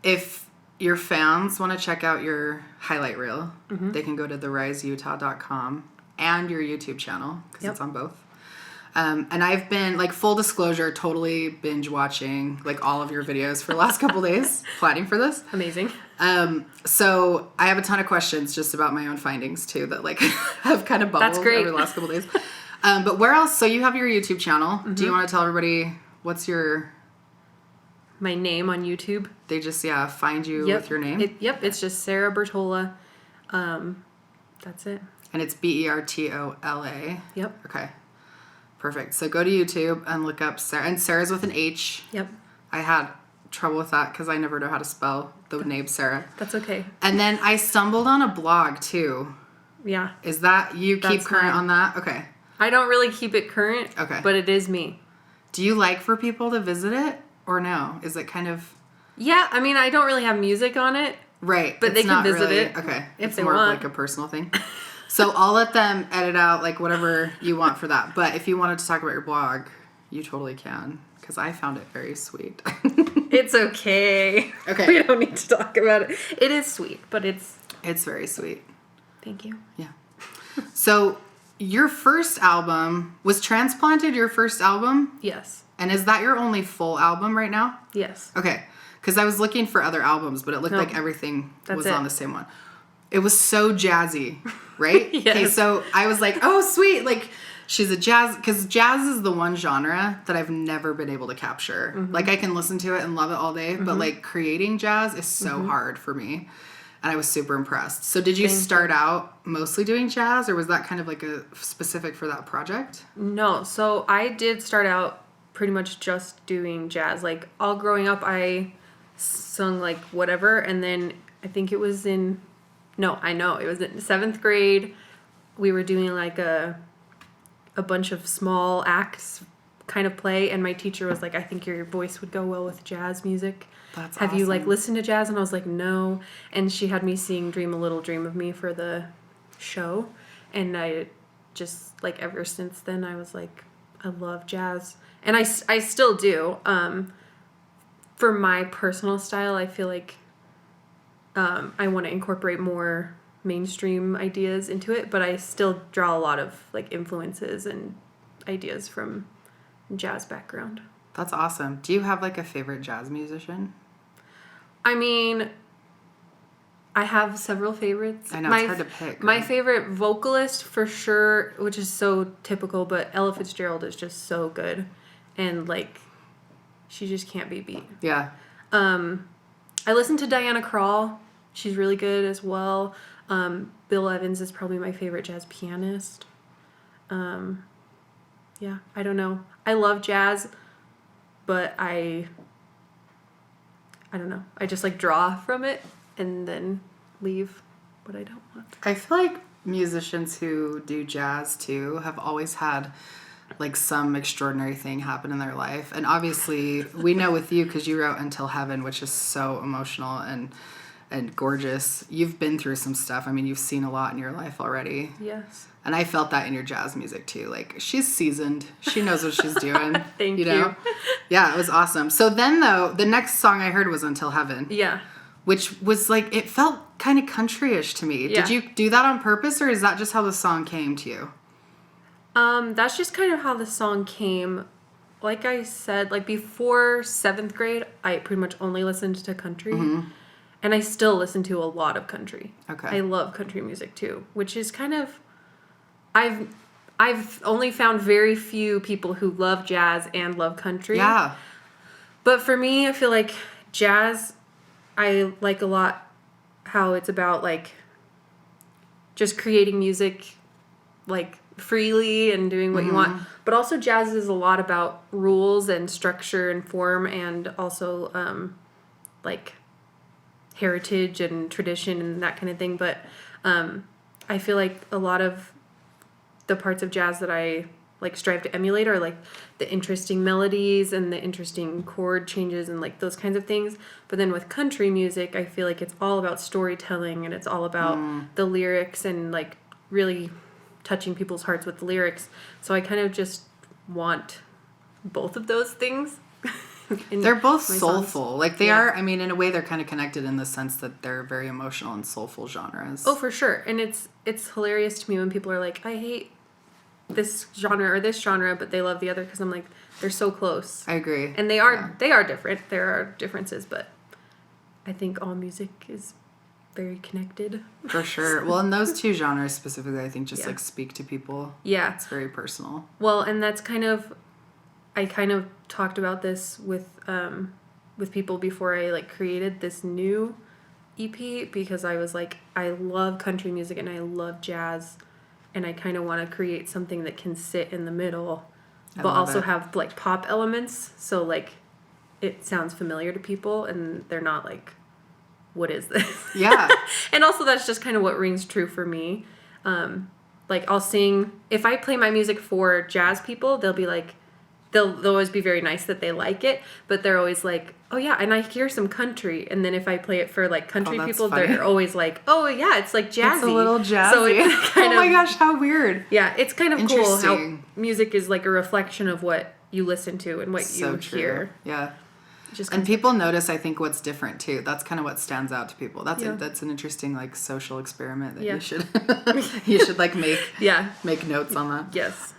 if your fans want to check out your highlight reel, they can go to theriseutah.com and your YouTube channel, because it's on both. And I've been, like, full disclosure, totally binge watching, like, all of your videos for the last couple days, planning for this. Amazing. So I have a ton of questions just about my own findings, too, that, like, have kind of bubbled over the last couple days. But where else? So you have your YouTube channel. Do you want to tell everybody what's my name on YouTube? They just, find you with your name? It's just Sarah Bertola. That's it. And it's Bertola. Yep. Okay. Perfect. So go to YouTube and look up Sarah. And Sarah's with an H. Yep. I had trouble with that because I never know how to spell the name Sarah. That's okay. And then I stumbled on a blog, too. Yeah. Is that, you keep current on that? Okay. I don't really keep it current. Okay. But it is me. Do you like for people to visit it or no? Is it kind of... Yeah, I mean, I don't really have music on it. Right. But they can visit it. Okay. If it's they more want. of like a personal thing. So I'll let them edit out like whatever you want for that. But if you wanted to talk about your blog, you totally can. Because I found it very sweet. It's okay. Okay. We don't need to talk about it. It is sweet, but it's... It's very sweet. Thank you. Yeah. So your first album, was Transplanted your first album? Yes. And is that your only full album right now? Yes. Okay. Because I was looking for other albums, but it looked like everything was on the same one. It was so jazzy, right? Yes. Okay, so I was like, oh, sweet. Like, she's a jazz... Because jazz is the one genre that I've never been able to capture. Like, I can listen to it and love it all day, but, like, creating jazz is so hard for me. And I was super impressed. So did you start out mostly doing jazz, or was that kind of like a specific for that project? No. So I did start out pretty much just doing jazz. Like, all growing up, I sung, like, whatever. And then I think it was in... No, I know. It was in 7th grade. We were doing, like, a bunch of small acts kind of play. And my teacher was like, I think your voice would go well with jazz music. That's Have you, like, awesome. listened to jazz? And I was like, no. And she had me sing Dream a Little Dream of Me for the show. And I just, like, ever since then, I was like, I love jazz. And I still do. For my personal style, I feel like I want to incorporate more mainstream ideas into it, but I still draw a lot of, like, influences and ideas from jazz background. That's awesome. Do you have, like, a favorite jazz musician? I mean, I have several favorites. I know, it's hard to pick. My right? favorite vocalist, for sure, which is so typical, but Ella Fitzgerald is just so good. And, like, she just can't be beat. Yeah. I listen to Diana Krall. She's really good as well. Bill Evans is probably my favorite jazz pianist. Yeah, I don't know. I love jazz, but I don't know. I just, like, draw from it and then leave what I don't want. I feel like musicians who do jazz, too, have always had, like, some extraordinary thing happen in their life. And obviously, we know with you, because you wrote Until Heaven, which is so emotional and gorgeous. You've been through some stuff. I mean, you've seen a lot in your life already. Yes. And I felt that in your jazz music, too. Like, she's seasoned. She knows what she's doing. Thank you. Know? Yeah, it was awesome. So then, though, the next song I heard was Until Heaven. Yeah. Which was, like, it felt kind of country-ish to me. Yeah. Did you do that on purpose, or is that just how the song came to you? That's just kind of how the song came. Like I said, like, before 7th grade, I pretty much only listened to country. And I still listen to a lot of country. Okay. I love country music, too, which is kind of... I've only found very few people who love jazz and love country. Yeah. But for me, I feel like jazz, I like a lot how it's about, like, just creating music, like, freely and doing what you want. But also jazz is a lot about rules and structure and form, and also, like, heritage and tradition and that kind of thing. But I feel like a lot of the parts of jazz that I, like, strive to emulate are, like, the interesting melodies and the interesting chord changes and, like, those kinds of things. But then with country music, I feel like it's all about storytelling, and it's all about the lyrics and, like, really touching people's hearts with the lyrics. So I kind of just want both of those things They're both my soulful. songs. Like they Yeah. are, I mean, in a way they're kind of connected in the sense that they're very emotional and soulful genres. Oh, for sure. And it's hilarious to me when people are like, I hate this genre or this genre, but they love the other, because I'm like, they're so close. I agree. And they are different. There are differences, but I think all music is very connected. For sure. Well, and those two genres specifically, I think just Yeah. like speak to people. Yeah. It's very personal. Well, and that's I kind of talked about this with people before I like created this new EP, because I was like, I love country music and I love jazz, and I kind of want to create something that can sit in the middle, but also have like pop elements, so like it sounds familiar to people and they're not like, what is this? Yeah. And also that's just kind of what rings true for me. Like I'll sing, if I play my music for jazz people, they'll be like, they'll always be very nice that they like it, but they're always like, oh yeah, and I hear some country. And then if I play it for like country people, funny. they're always like, oh yeah, it's like jazzy. It's a little jazzy. So it's kind oh my gosh, how weird. Yeah, it's kind of cool how Interesting. music is like a reflection of what you listen to and what So you true. hear. Yeah. Just And people notice, I think, what's different too. That's kind of what stands out to people. That's Yeah. that's an interesting like social experiment that Yeah. you should like Yeah. make notes on that. Yes.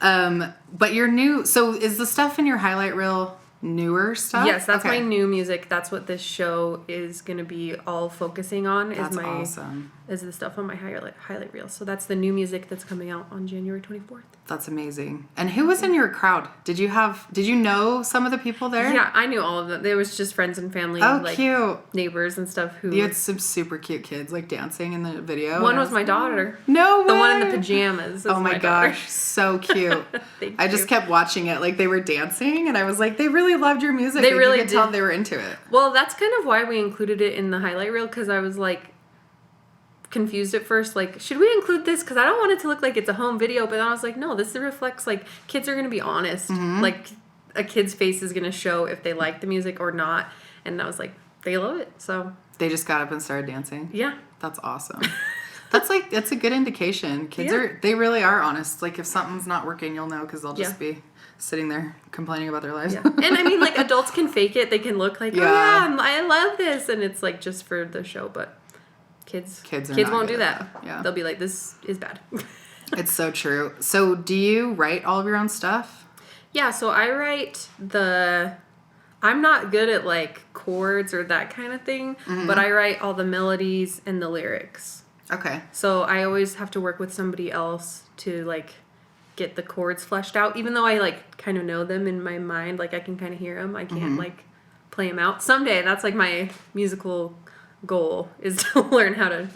But your new, so is the stuff in your highlight reel newer stuff? Yes, that's Okay. my new music. That's what this show is going to be all focusing on. That's is my awesome. is the stuff on my highlight reel. So that's the new music that's coming out on January 24th. That's amazing. And who was in your crowd? Did you know some of the people there? Yeah, I knew all of them. There was just friends and family, Oh, like cute. neighbors and stuff who You had some super cute kids like dancing in the video. one and I was my daughter. No way. The one in the pajamas. Is Oh my daughter. gosh, so cute. Thank I just you. kept watching it. Like they were dancing and I was like, they really loved your music. They Like, really you could tell did. they were into it. Well, that's kind of why we included it in the highlight reel, because I was like confused at first, like, should we include this? Because I don't want it to look like it's a home video, but then I was like, no, this reflects like kids are going to be honest. Mm-hmm. Like a kid's face is going to show if they like the music or not. And I was like, they love it. So They just got up and started dancing. yeah. That's awesome. That's a good indication. Kids Yeah. they really are honest. Like if something's not working, you'll know because they'll just Yeah. be sitting there complaining about their lives. Yeah. And I mean, like adults can fake it. They can look like, oh Yeah. yeah, I love this. And it's like just for the show, but kids Kids are not won't good do at that. that. Yeah. They'll be like, this is bad. It's so true. So do you write all of your own stuff? Yeah, so I write I'm not good at like chords or that kind of thing, but I write all the melodies and the lyrics. Okay. So I always have to work with somebody else to like get the chords fleshed out, even though I like kind of know them in my mind, like I can kind of hear them. I can't like play them out. Someday that's like my musical goal is to learn how to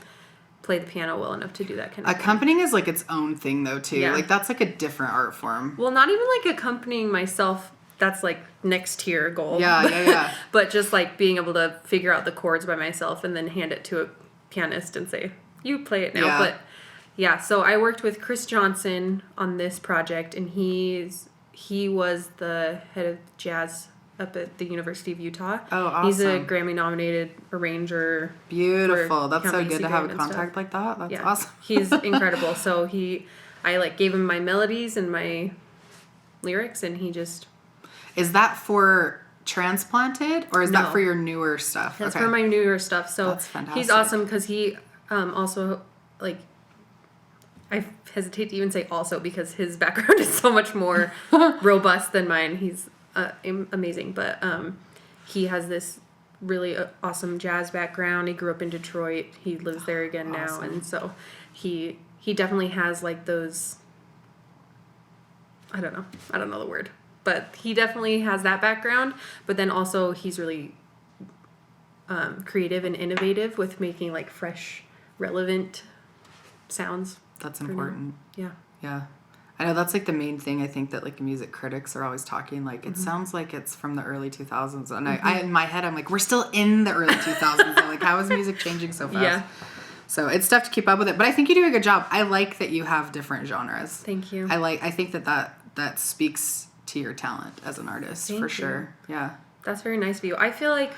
play the piano well enough to do that kind of thing. Accompanying is like its own thing though too. Yeah. Like that's like a different art form. Well, not even like accompanying myself. That's like next tier goal. Yeah. But just like being able to figure out the chords by myself and then hand it to a pianist and say, you play it now. Yeah. But yeah, so I worked with Chris Johnson on this project, and he was the head of jazz up at the University of Utah. Oh, awesome. He's a Grammy nominated arranger. Beautiful. That's so Count good Basie to have a Graham and contact stuff. like that. That's Yeah. awesome. He's incredible. So I like gave him my melodies and my lyrics, and he just Is that for transplanted or is that No. for your newer stuff? That's for my newer stuff. So That's fantastic. he's awesome because he also like I hesitate to even say also because his background is so much more robust than mine. He's amazing, but he has this really awesome jazz background. He grew up in Detroit. He lives there again now, Awesome. and so he definitely has like those. I don't know the word, but he definitely has that background. But then also he's really creative and innovative with making like fresh, relevant sounds. That's for now. important. Yeah. Yeah. I know that's like the main thing I think that like music critics are always talking like it sounds like it's from the early 2000s and I in my head I'm like we're still in the early 2000s. I'm like how is music changing so fast? Yeah. So it's tough to keep up with it, but I think you do a good job. I like that you have different genres. Thank you. I think that speaks to your talent as an artist Thank for you. sure. Yeah. That's very nice of you. I feel like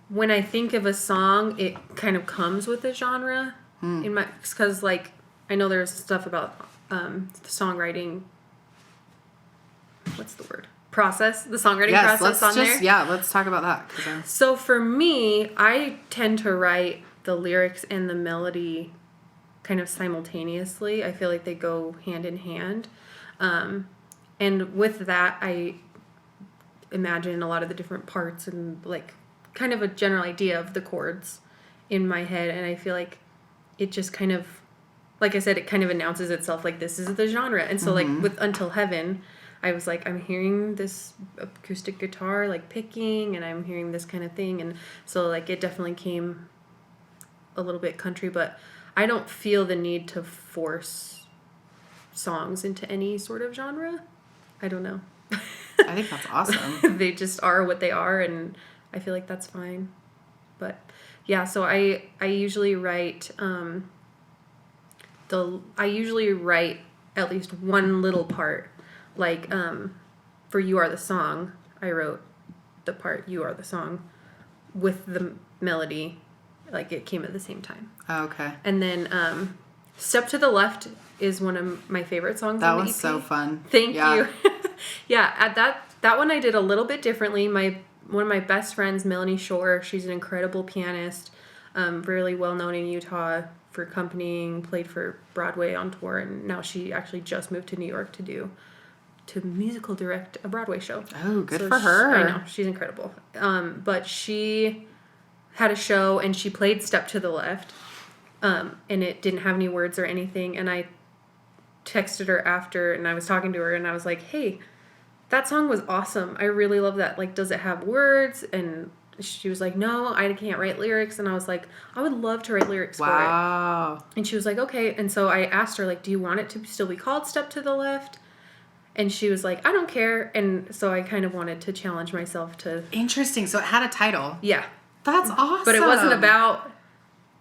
when I think of a song, it kind of comes with a genre in my because like I know there's stuff about songwriting. What's the word? process, the songwriting Yes, process on there. Yeah, let's talk about that. 'Cause So for me, I tend to write the lyrics and the melody kind of simultaneously. I feel like they go hand in hand. And with that, I imagine a lot of the different parts and like kind of a general idea of the chords in my head. And I feel like it just kind of, like I said, it kind of announces itself like this is the genre. And so like with Until Heaven, I was like, I'm hearing this acoustic guitar like picking and I'm hearing this kind of thing. And so like it definitely came a little bit country, but I don't feel the need to force songs into any sort of genre. I don't know. I think that's awesome. They just are what they are, and I feel like that's fine. But yeah, so I usually write I usually write at least one little part. Like for You Are the Song, I wrote the part You Are the Song with the melody. Like it came at the same time. Oh, okay. And then Step to the Left is one of my favorite songs That on the was EP. so fun. Thank Yeah. you. Yeah, at that one I did a little bit differently. One of my best friends, Melanie Shore, she's an incredible pianist, really well known in Utah for accompanying, played for Broadway on tour, and now she actually just moved to New York to musical direct a Broadway show. Oh, good for her. I know, she's incredible. But she had a show and she played Step to the Left, and it didn't have any words or anything, and I texted her after and I was talking to her and I was like, hey, that song was awesome. I really love that. Like, does it have words? And she was like, no, I can't write lyrics. And I was like, I would love to write lyrics for it. Wow. And she was like, okay. And so I asked her, like, do you want it to still be called Step to the Left? And she was like, I don't care. And so I kind of wanted to challenge myself to... Interesting. So it had a title. Yeah. That's awesome. But it wasn't about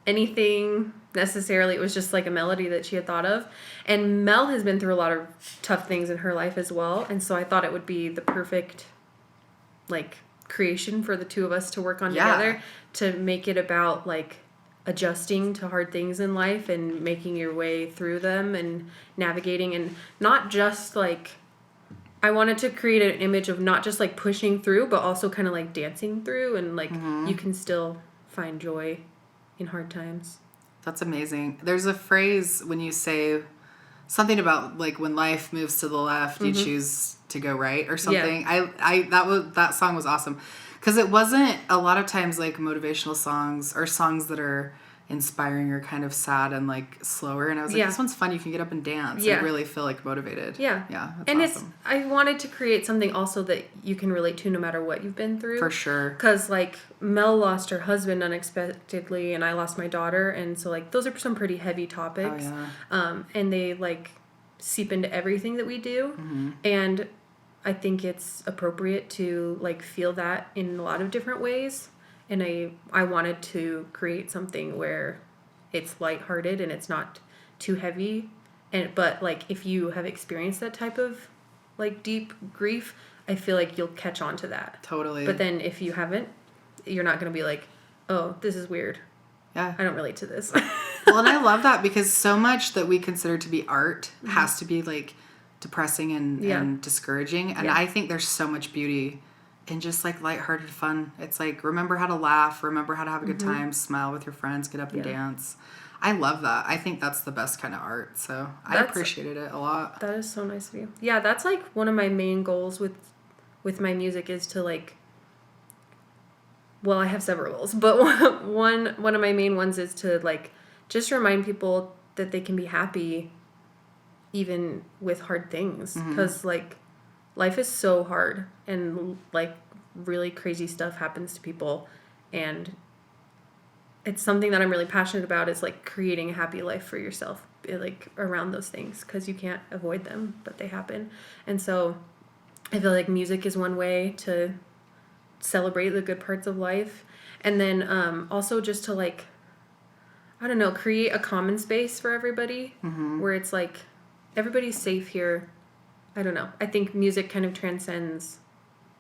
anything necessarily. It was just like a melody that she had thought of. And Mel has been through a lot of tough things in her life as well. And so I thought it would be the perfect, like, creation for the two of us to work on together, to make it about, like, adjusting to hard things in life and making your way through them and navigating, and not just, like, I wanted to create an image of not just, like, pushing through, but also kind of, like, dancing through, and, like, you can still find joy in hard times. That's amazing. There's a phrase when you say something about, like, when life moves to the left, you choose to go right or something. Yeah. That song was awesome. Because it wasn't a lot of times, like, motivational songs or songs that are inspiring or kind of sad and, like, slower. And I was like, this one's fun. You can get up and dance and really feel, like, motivated. Yeah. Yeah. That's and awesome. I wanted to create something also that you can relate to no matter what you've been through. For sure. Because, like, Mel lost her husband unexpectedly and I lost my daughter. And so, like, those are some pretty heavy topics. Oh, yeah. And they, like, seep into everything that we do. Mm-hmm. And I think it's appropriate to, like, feel that in a lot of different ways. And I wanted to create something where it's lighthearted and it's not too heavy. But, like, if you have experienced that type of, like, deep grief, I feel like you'll catch on to that. Totally. But then if you haven't, you're not going to be like, oh, this is weird. Yeah. I don't relate to this. Well, and I love that because so much that we consider to be art has to be, like, depressing and discouraging. And I think there's so much beauty in just, like, lighthearted fun. It's like, remember how to laugh, remember how to have a good time, smile with your friends, get up and dance. I love that. I think that's the best kind of art. So I appreciated it a lot. That is so nice of you. Yeah, that's, like, one of my main goals with my music is to, like, well, I have several goals, but one of my main ones is to, like, just remind people that they can be happy even with hard things. Because, like, life is so hard and, like, really crazy stuff happens to people. And it's something that I'm really passionate about, is, like, creating a happy life for yourself, like, around those things, because you can't avoid them, but they happen. And so I feel like music is one way to celebrate the good parts of life. And then also just to, like, I don't know, create a common space for everybody where it's like everybody's safe here. I don't know. I think music kind of transcends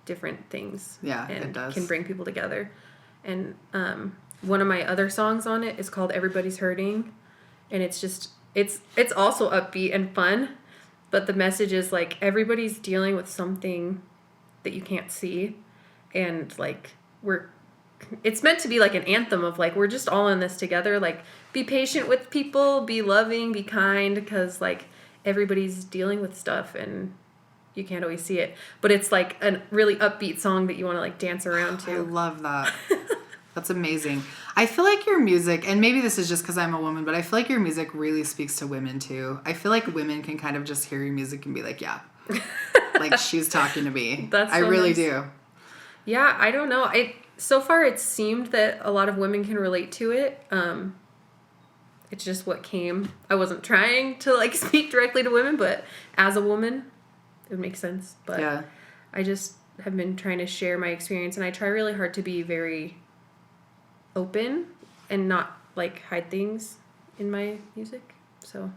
different things. Yeah, and it does. Can bring people together. And one of my other songs on it is called Everybody's Hurting. And it's just, it's also upbeat and fun. But the message is, like, everybody's dealing with something that you can't see. And like it's meant to be like an anthem of like, we're just all in this together. Like, be patient with people, be loving, be kind, because like everybody's dealing with stuff and you can't always see it. But it's like a really upbeat song that you want to like dance around to. I love that. That's amazing. I feel like your music, and maybe this is just because I'm a woman, but I feel like your music really speaks to women too. I feel like women can kind of just hear your music and be like, yeah, like she's talking to me. I really nice. do. Yeah, I don't know. So far it seemed that a lot of women can relate to it. It's just what came. I wasn't trying to like speak directly to women, but as a woman, it would make sense. But yeah. I just have been trying to share my experience, and I try really hard to be very open and not like hide things in my music. So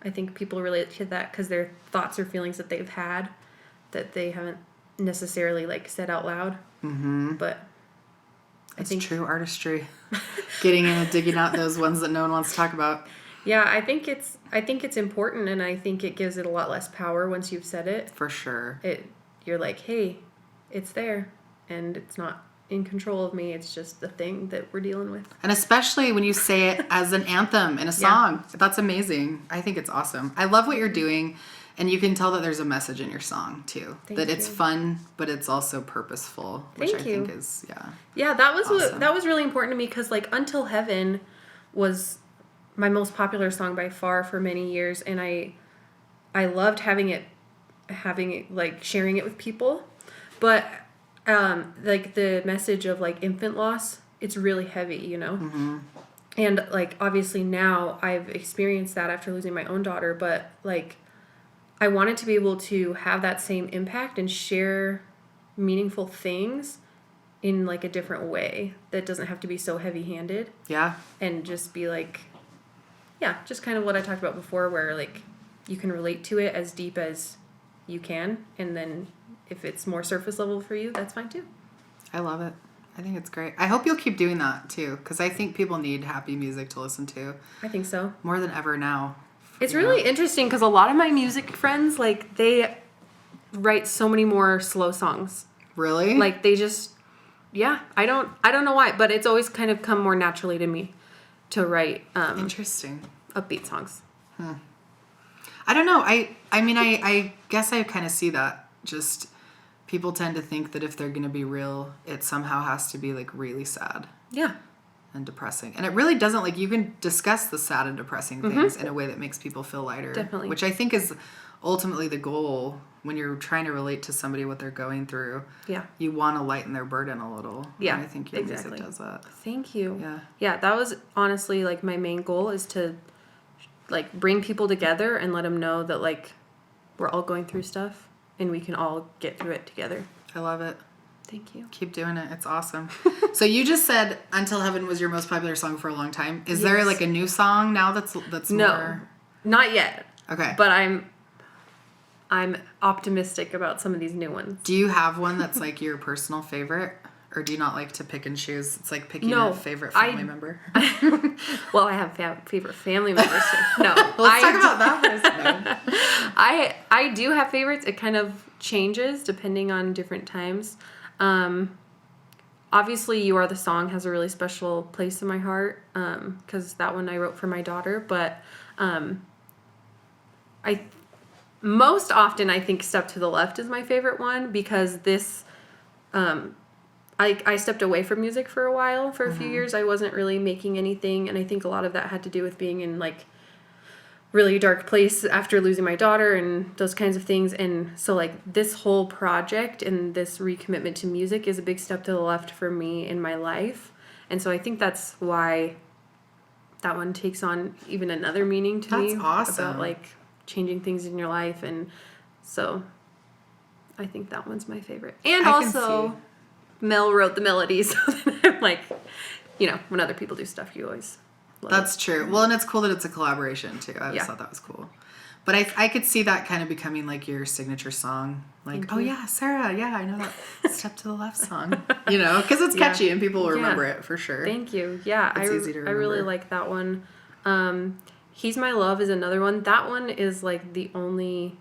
I think people relate to that because their thoughts or feelings that they've had that they haven't necessarily like said out loud. Mm-hmm. But I think true artistry. Getting in and digging out those ones that no one wants to talk about. Yeah, I think it's important, and I think it gives it a lot less power once you've said it. For sure. You're like, hey, it's there, and it's not in control of me. It's just the thing that we're dealing with. And especially when you say it as an anthem in a song. Yeah. That's amazing. I think it's awesome. I love what you're doing. And you can tell that there's a message in your song too. That it's fun, but it's also purposeful, which I think is Yeah, that was awesome. that was really important to me because like Until Heaven was my most popular song by far for many years, and I loved having it like sharing it with people. But like the message of like infant loss, it's really heavy, you know? Mm-hmm. And like obviously now I've experienced that after losing my own daughter, but like I wanted to be able to have that same impact and share meaningful things in like a different way that doesn't have to be so heavy-handed. Yeah. And just be like, yeah, just kind of what I talked about before, where like you can relate to it as deep as you can, and then if it's more surface level for you, that's fine too. I love it. I think it's great. I hope you'll keep doing that too, because I think people need happy music to listen to. I think so. More than ever now. It's really interesting because a lot of my music friends, like, they write so many more slow songs. Really? Like, they just, yeah, I don't know why, but it's always kind of come more naturally to me to write interesting upbeat songs. I don't know. I mean, I guess I kind of see that. Just people tend to think that if they're going to be real, it somehow has to be like really sad. Yeah. And depressing. And it really doesn't. Like, you can discuss the sad and depressing things in a way that makes people feel lighter. Definitely. Which I think is ultimately the goal when you're trying to relate to somebody what they're going through. Yeah. You want to lighten their burden a little. Yeah. And I think your music does that. Thank you. Yeah. Yeah, that was honestly like my main goal, is to like bring people together and let them know that like we're all going through stuff and we can all get through it together. I love it. Thank you. Keep doing it. It's awesome. So you just said Until Heaven was your most popular song for a long time. Is there like a new song now that's no, more? Not yet. Okay. But I'm optimistic about some of these new ones. Do you have one that's like your personal favorite? Or do you not like to pick and choose? It's like picking a favorite family member. Well, I have favorite family members too. No. Let's talk about that for a second. I do have favorites. It kind of changes depending on different times. Obviously, You Are the Song has a really special place in my heart, because that one I wrote for my daughter. But most often I think Step to the Left is my favorite one, because this, I stepped away from music for a while. For a few years, I wasn't really making anything, and I think a lot of that had to do with being in like really dark place after losing my daughter and those kinds of things. And so like this whole project and this recommitment to music is a big step to the left for me in my life. And so I think that's why that one takes on even another meaning to me. That's awesome. About like changing things in your life. And so I think that one's my favorite. And also Mel wrote the melodies. So then I'm like, you know, when other people do stuff, you always That's true. Well, and it's cool that it's a collaboration too. I always thought that was cool. But I could see that kind of becoming like your signature song. Like, oh yeah, Sarah, yeah, I know that Step to the Left song. You know, because it's catchy and people will remember it for sure. Thank you. Yeah, it's easy to remember. I really like that one. He's My Love is another one. That one is like the only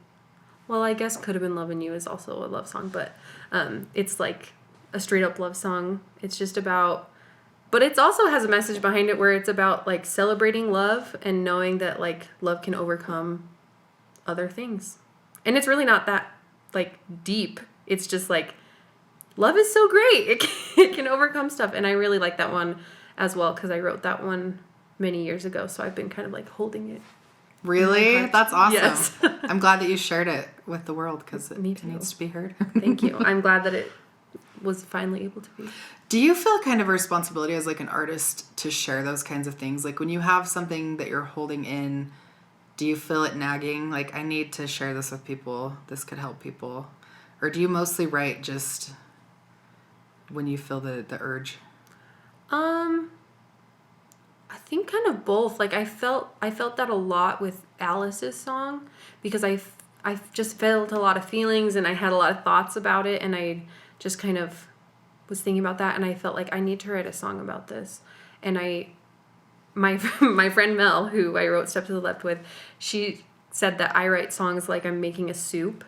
well, I guess Could Have Been Loving You is also a love song, but it's like a straight up love song. It's just about, but it also has a message behind it where it's about like celebrating love and knowing that like love can overcome other things. And it's really not that like deep. It's just like love is so great. It can overcome stuff. And I really like that one as well because I wrote that one many years ago. So I've been kind of like holding it. Really? That's awesome. Yes. I'm glad that you shared it with the world because it Me too. needs to be heard. Thank you. I'm glad that it was finally able to be. Do you feel kind of a responsibility as like an artist to share those kinds of things? Like when you have something that you're holding in, do you feel it nagging? Like, I need to share this with people. This could help people. Or do you mostly write just when you feel the urge? I think kind of both. Like I felt that a lot with Alice's song because I just felt a lot of feelings and I had a lot of thoughts about it and I just kind of was thinking about that and I felt like I need to write a song about this. And my friend Mel, who I wrote Step to the Left with, she said that I write songs like I'm making a soup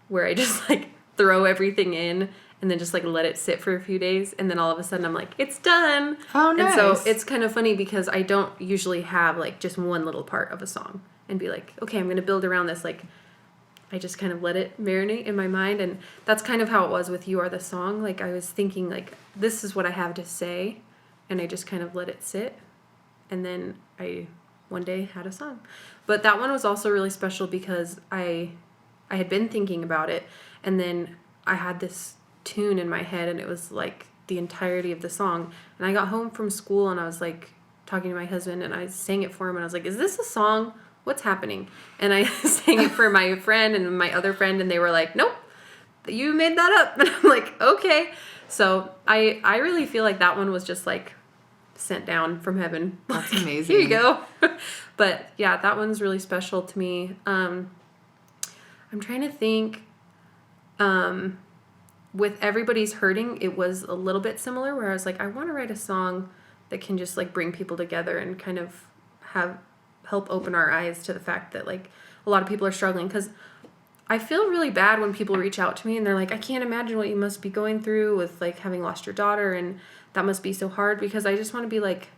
where I just like throw everything in and then just like let it sit for a few days and then all of a sudden I'm like, it's done. Oh, nice. And so it's kind of funny because I don't usually have like just one little part of a song and be like, okay, I'm going to build around this. Like I just kind of let it marinate in my mind. And that's kind of how it was with You Are the Song. Like I was thinking like, this is what I have to say. And I just kind of let it sit. And then I one day had a song. But that one was also really special because I had been thinking about it. And then I had this tune in my head and it was like the entirety of the song. And I got home from school and I was like talking to my husband and I sang it for him and I was like, is this a song? What's happening? And I sang it for my friend and my other friend and they were like, nope, you made that up. And I'm like, okay. So I really feel like that one was just like sent down from heaven. That's Like, amazing. Here you go. But yeah, that one's really special to me. I'm trying to think, with Everybody's Hurting, it was a little bit similar where I was like, I want to write a song that can just like bring people together and kind of help open our eyes to the fact that like a lot of people are struggling. Because I feel really bad when people reach out to me and they're like, I can't imagine what you must be going through with like having lost your daughter and that must be so hard, because I just want to be like,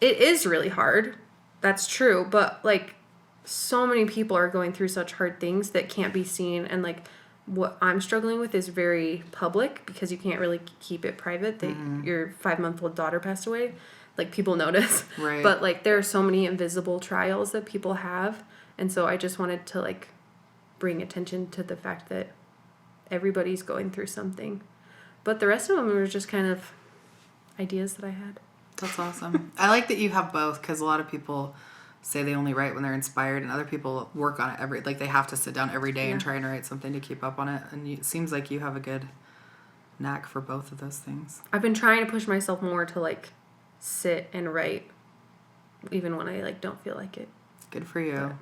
it is really hard. That's true. But like so many people are going through such hard things that can't be seen. And like what I'm struggling with is very public because you can't really keep it private that your 5-month-old daughter passed away. Like people notice. Right. But like there are so many invisible trials that people have. And so I just wanted to like bring attention to the fact that everybody's going through something. But the rest of them were just kind of ideas that I had. That's awesome. I like that you have both because a lot of people say they only write when they're inspired and other people work on it they have to sit down every day and try and write something to keep up on it. And it seems like you have a good knack for both of those things. I've been trying to push myself more to like sit and write even when I like don't feel like it. Good for you. But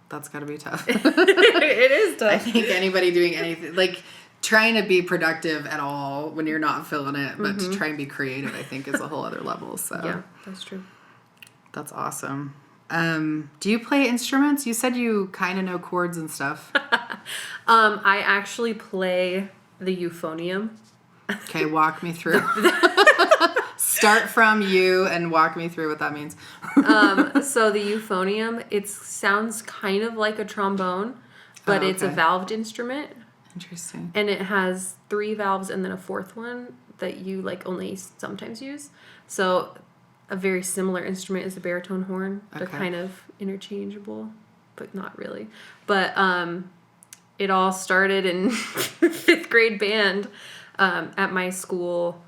that's got to be tough. It is tough. I think anybody doing anything, like trying to be productive at all when you're not feeling it, but to try and be creative, I think is a whole other level. So yeah, that's true. That's awesome. Do you play instruments? You said you kind of know chords and stuff. I actually play the euphonium. Okay, walk me through. Start from you and walk me through what that means. So the euphonium, it sounds kind of like a trombone, but it's a valved instrument. Interesting. And it has 3 valves and then a 4th one that you like only sometimes use. So a very similar instrument is the baritone horn. They're kind of interchangeable, but not really. But it all started in 5th grade band. At my school,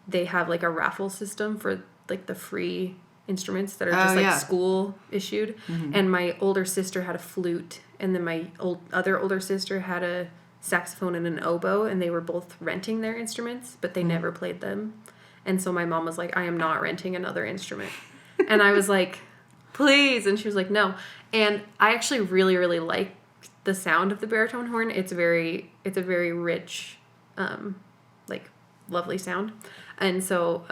they have like a raffle system for like the free instruments that are just school issued. And my older sister had a flute, and then my other older sister had a saxophone and an oboe, and they were both renting their instruments, but they never played them. And so my mom was like, I am not renting another instrument. And I was like, please. And she was like, no. And I actually really, really like the sound of the baritone horn. It's a very rich, like lovely sound. And so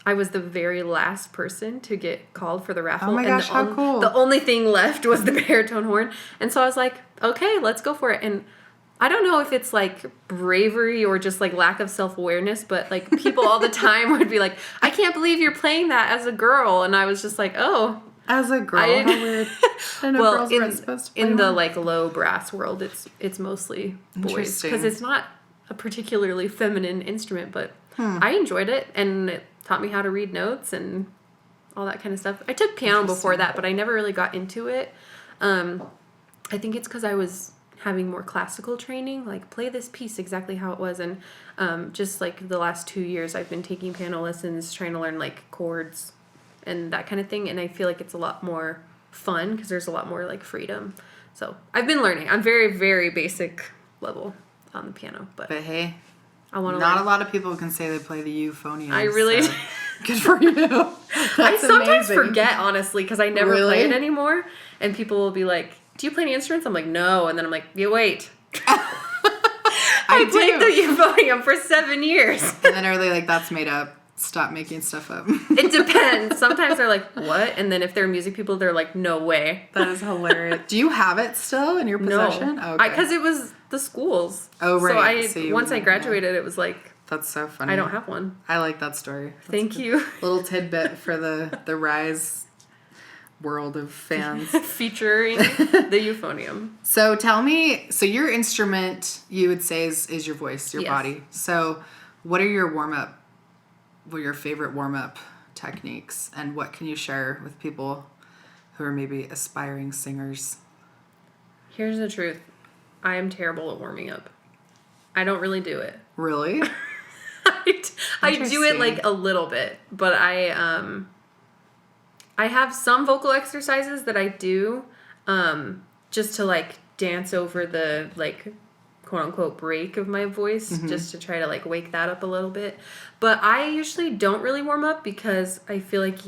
I was the very last person to get called for the raffle. Oh my gosh, how cool. The only thing left was the baritone horn. And so I was like, okay, let's go for it. And I don't know if it's like bravery or just like lack of self-awareness, but like people all the time would be like, I can't believe you're playing that as a girl. And I was just like, oh. As a girl? How weird. I know girls weren't supposed to play in the horn. like low brass world, it's mostly boys. Because it's not a particularly feminine instrument, but I enjoyed it. And it taught me how to read notes and all that kind of stuff. I took piano before that, but I never really got into it. I think it's because I was having more classical training, like play this piece exactly how it was. And just like the last 2 years, I've been taking piano lessons, trying to learn like chords and that kind of thing. And I feel like it's a lot more fun because there's a lot more like freedom. So I've been learning. I'm very, very basic level on the piano, but hey, I want to not learn. a lot of people can say they play the euphonium. I really so good for you. I sometimes forget, honestly, because I never Really? play it anymore. And people will be like, do you play any instruments? I'm like, no. And then I'm like, yeah, wait. I played the euphonium for 7 years. And then are they like, that's made up? Stop making stuff up. It depends. Sometimes they're like, what? And then if they're music people, they're like, no way. That is hilarious. Do you have it still in your possession? No. Oh, okay. Because it was the school's. Oh, right. So once I graduated, it was like, that's so funny. I don't have one. I like that story. That's Thank you. Little tidbit for the Rise world of fans. Featuring the euphonium. So tell me, so your instrument, you would say, is your voice, your body. So what are your your favorite warm-up techniques, and what can you share with people who are maybe aspiring singers? Here's the truth. I am terrible at warming up. I don't really do it. Really? I do it like a little bit, but I have some vocal exercises that I do just to like dance over the like quote unquote break of my voice, just to try to like wake that up a little bit. But I usually don't really warm up because I feel like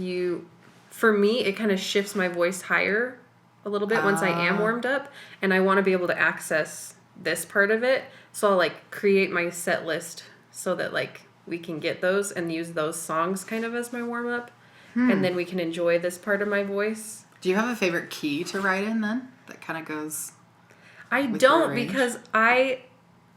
for me, it kind of shifts my voice higher a little bit once I am warmed up, and I want to be able to access this part of it. So I'll like create my set list so that like we can get those and use those songs kind of as my warm up. And then we can enjoy this part of my voice. Do you have a favorite key to write in then? That kind of goes... I don't, because I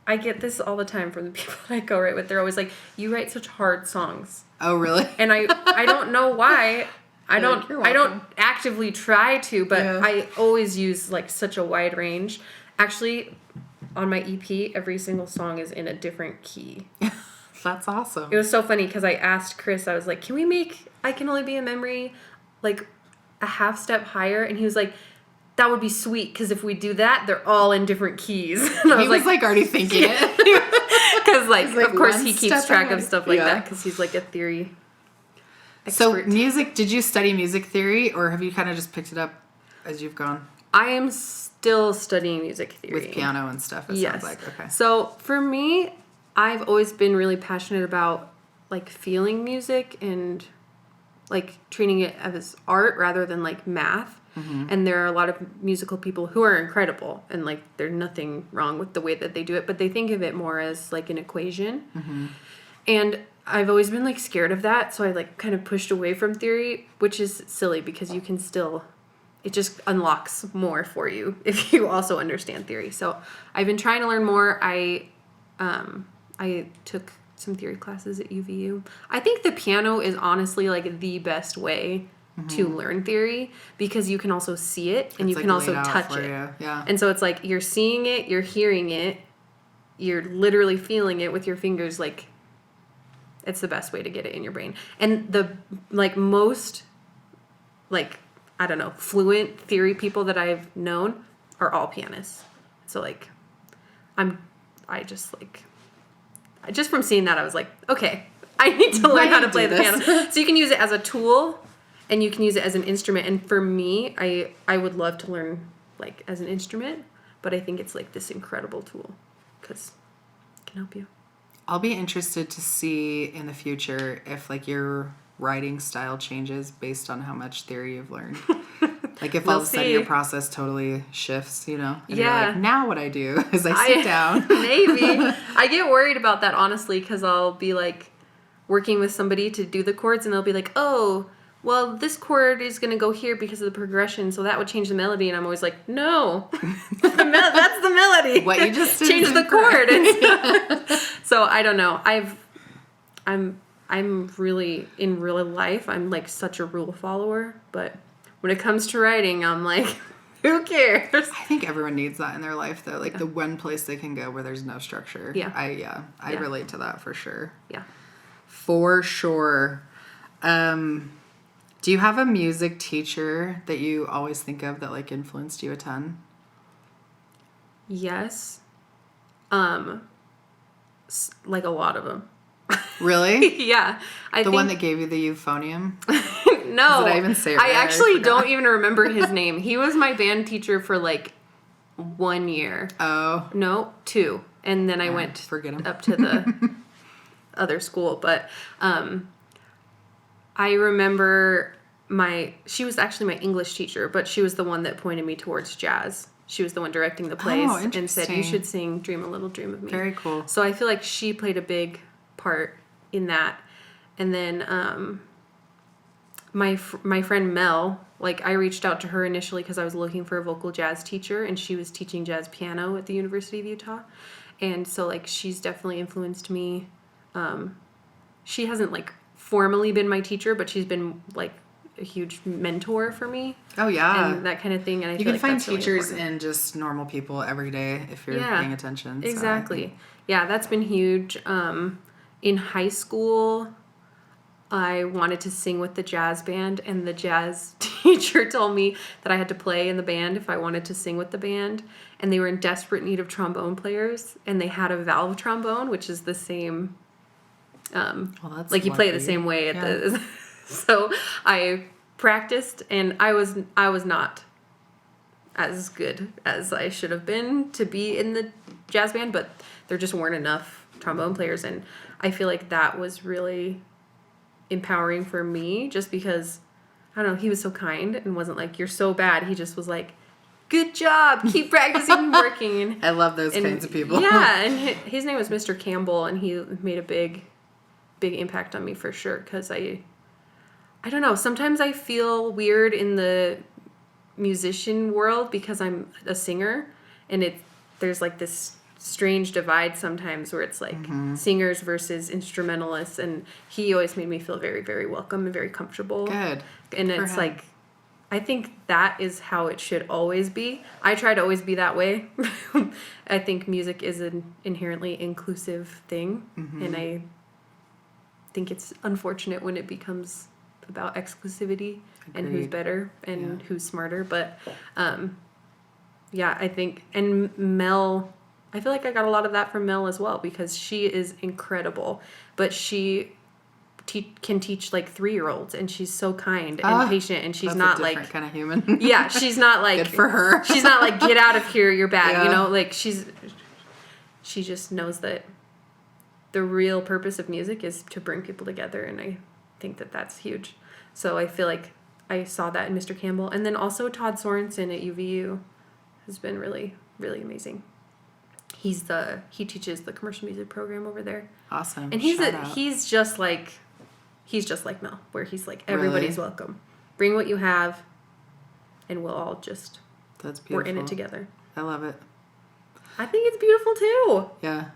get this all the time from the people that I go write with. They're always like, you write such hard songs. Oh, really? And I don't know why. I don't actively try to, but I always use like such a wide range. Actually, on my EP, every single song is in a different key. That's awesome. It was so funny because I asked Chris, I was like, can we make I Can Only Be a Memory like a half step higher? And he was like, that would be sweet, because if we do that, they're all in different keys. And he was like already thinking it. Because like, of course, one he keeps step track ahead. of stuff like that, because he's like a theory So expert. music, did you study music theory, or have you kind of just picked it up as you've gone? I am still studying music theory. With piano and stuff, it sounds like. Okay. So for me, I've always been really passionate about like feeling music and like treating it as art rather than like math. And there are a lot of musical people who are incredible, and like there's nothing wrong with the way that they do it, but they think of it more as like an equation. And I've always been like scared of that, so I like kind of pushed away from theory, which is silly because you can still, it just unlocks more for you if you also understand theory. So I've been trying to learn more. I took some theory classes at UVU. I think the piano is honestly like the best way to learn theory, because you can also see it and you can also touch it. Yeah. And so it's like you're seeing it, you're hearing it, you're literally feeling it with your fingers. Like, it's the best way to get it in your brain. And the like most like, I don't know, fluent theory people that I've known are all pianists. So like just from seeing that, I was like, okay, I need to learn how to play the piano. So you can use it as a tool and you can use it as an instrument. And for me, I would love to learn like as an instrument, but I think it's like this incredible tool because it can help you. I'll be interested to see in the future if like your writing style changes based on how much theory you've learned. Like if all of a sudden your process totally shifts, you know? And you're like, now what I do is I sit down. Maybe. I get worried about that, honestly, because I'll be like, working with somebody to do the chords, and they'll be like, oh, well, this chord is going to go here because of the progression, so that would change the melody. And I'm always like, no, that's the melody. What you just did change the chord. And so I don't know. I'm really, in real life, I'm like such a rule follower, but when it comes to writing, I'm like, who cares? I think everyone needs that in their life, though. Like the one place they can go where there's no structure. Yeah. I relate to that for sure. Yeah. For sure. Do you have a music teacher that you always think of that like influenced you a ton? Yes. Like a lot of them. Really? Yeah. The one that gave you the euphonium? No. Did I even say it I right? actually don't even remember his name. He was my band teacher for like 1 year. Oh. No, 2. And then I went forget him. up to the other school. But I remember she was actually my English teacher, but she was the one that pointed me towards jazz. She was the one directing the plays and said, you should sing Dream a Little Dream of Me. Very cool. So I feel like she played a big part in that. And then my friend Mel, like I reached out to her initially because I was looking for a vocal jazz teacher, and she was teaching jazz piano at the University of Utah. And so like she's definitely influenced me. She hasn't like formally been my teacher, but she's been like a huge mentor for me. Oh yeah. And that kind of thing. And I you feel can like find that's really teachers important. in just normal people every day if you're paying attention. So Exactly. Yeah, that's been huge. In high school, I wanted to sing with the jazz band, and the jazz teacher told me that I had to play in the band if I wanted to sing with the band. And they were in desperate need of trombone players, and they had a valve trombone, which is the same. Like you play it the same way at the. So I practiced, and I was not as good as I should have been to be in the jazz band, but there just weren't enough trombone players, and I feel like that was really empowering for me, just because I don't know, he was so kind and wasn't like, you're so bad. He just was like, good job, keep practicing and working. I love those kinds of people. Yeah, and his name was Mr. Campbell, and he made a big impact on me for sure, because I don't know, sometimes I feel weird in the musician world because I'm a singer, and there's like this strange divide sometimes where it's like singers versus instrumentalists, and he always made me feel very, very welcome and very comfortable. Good. And it's like, I think that is how it should always be. I try to always be that way. I think music is an inherently inclusive thing, and I think it's unfortunate when it becomes about exclusivity and who's better and who's smarter. But I think, and Mel, I feel like I got a lot of that from Mel as well, because she is incredible, but she can teach like 3-year-olds, and she's so kind and patient, and she's not like kind of human. Yeah, she's not like good for her. She's not like, get out of here, you're bad. You know, like she just knows that the real purpose of music is to bring people together, and I think that that's huge. So I feel like I saw that in Mr. Campbell, and then also Todd Sorensen at UVU has been really, really amazing. He teaches the commercial music program over there. Awesome. And he's just like Mel, where he's like, everybody's welcome. Bring what you have, and we'll all just That's beautiful. We're in it together. I love it. I think it's beautiful too. Yeah.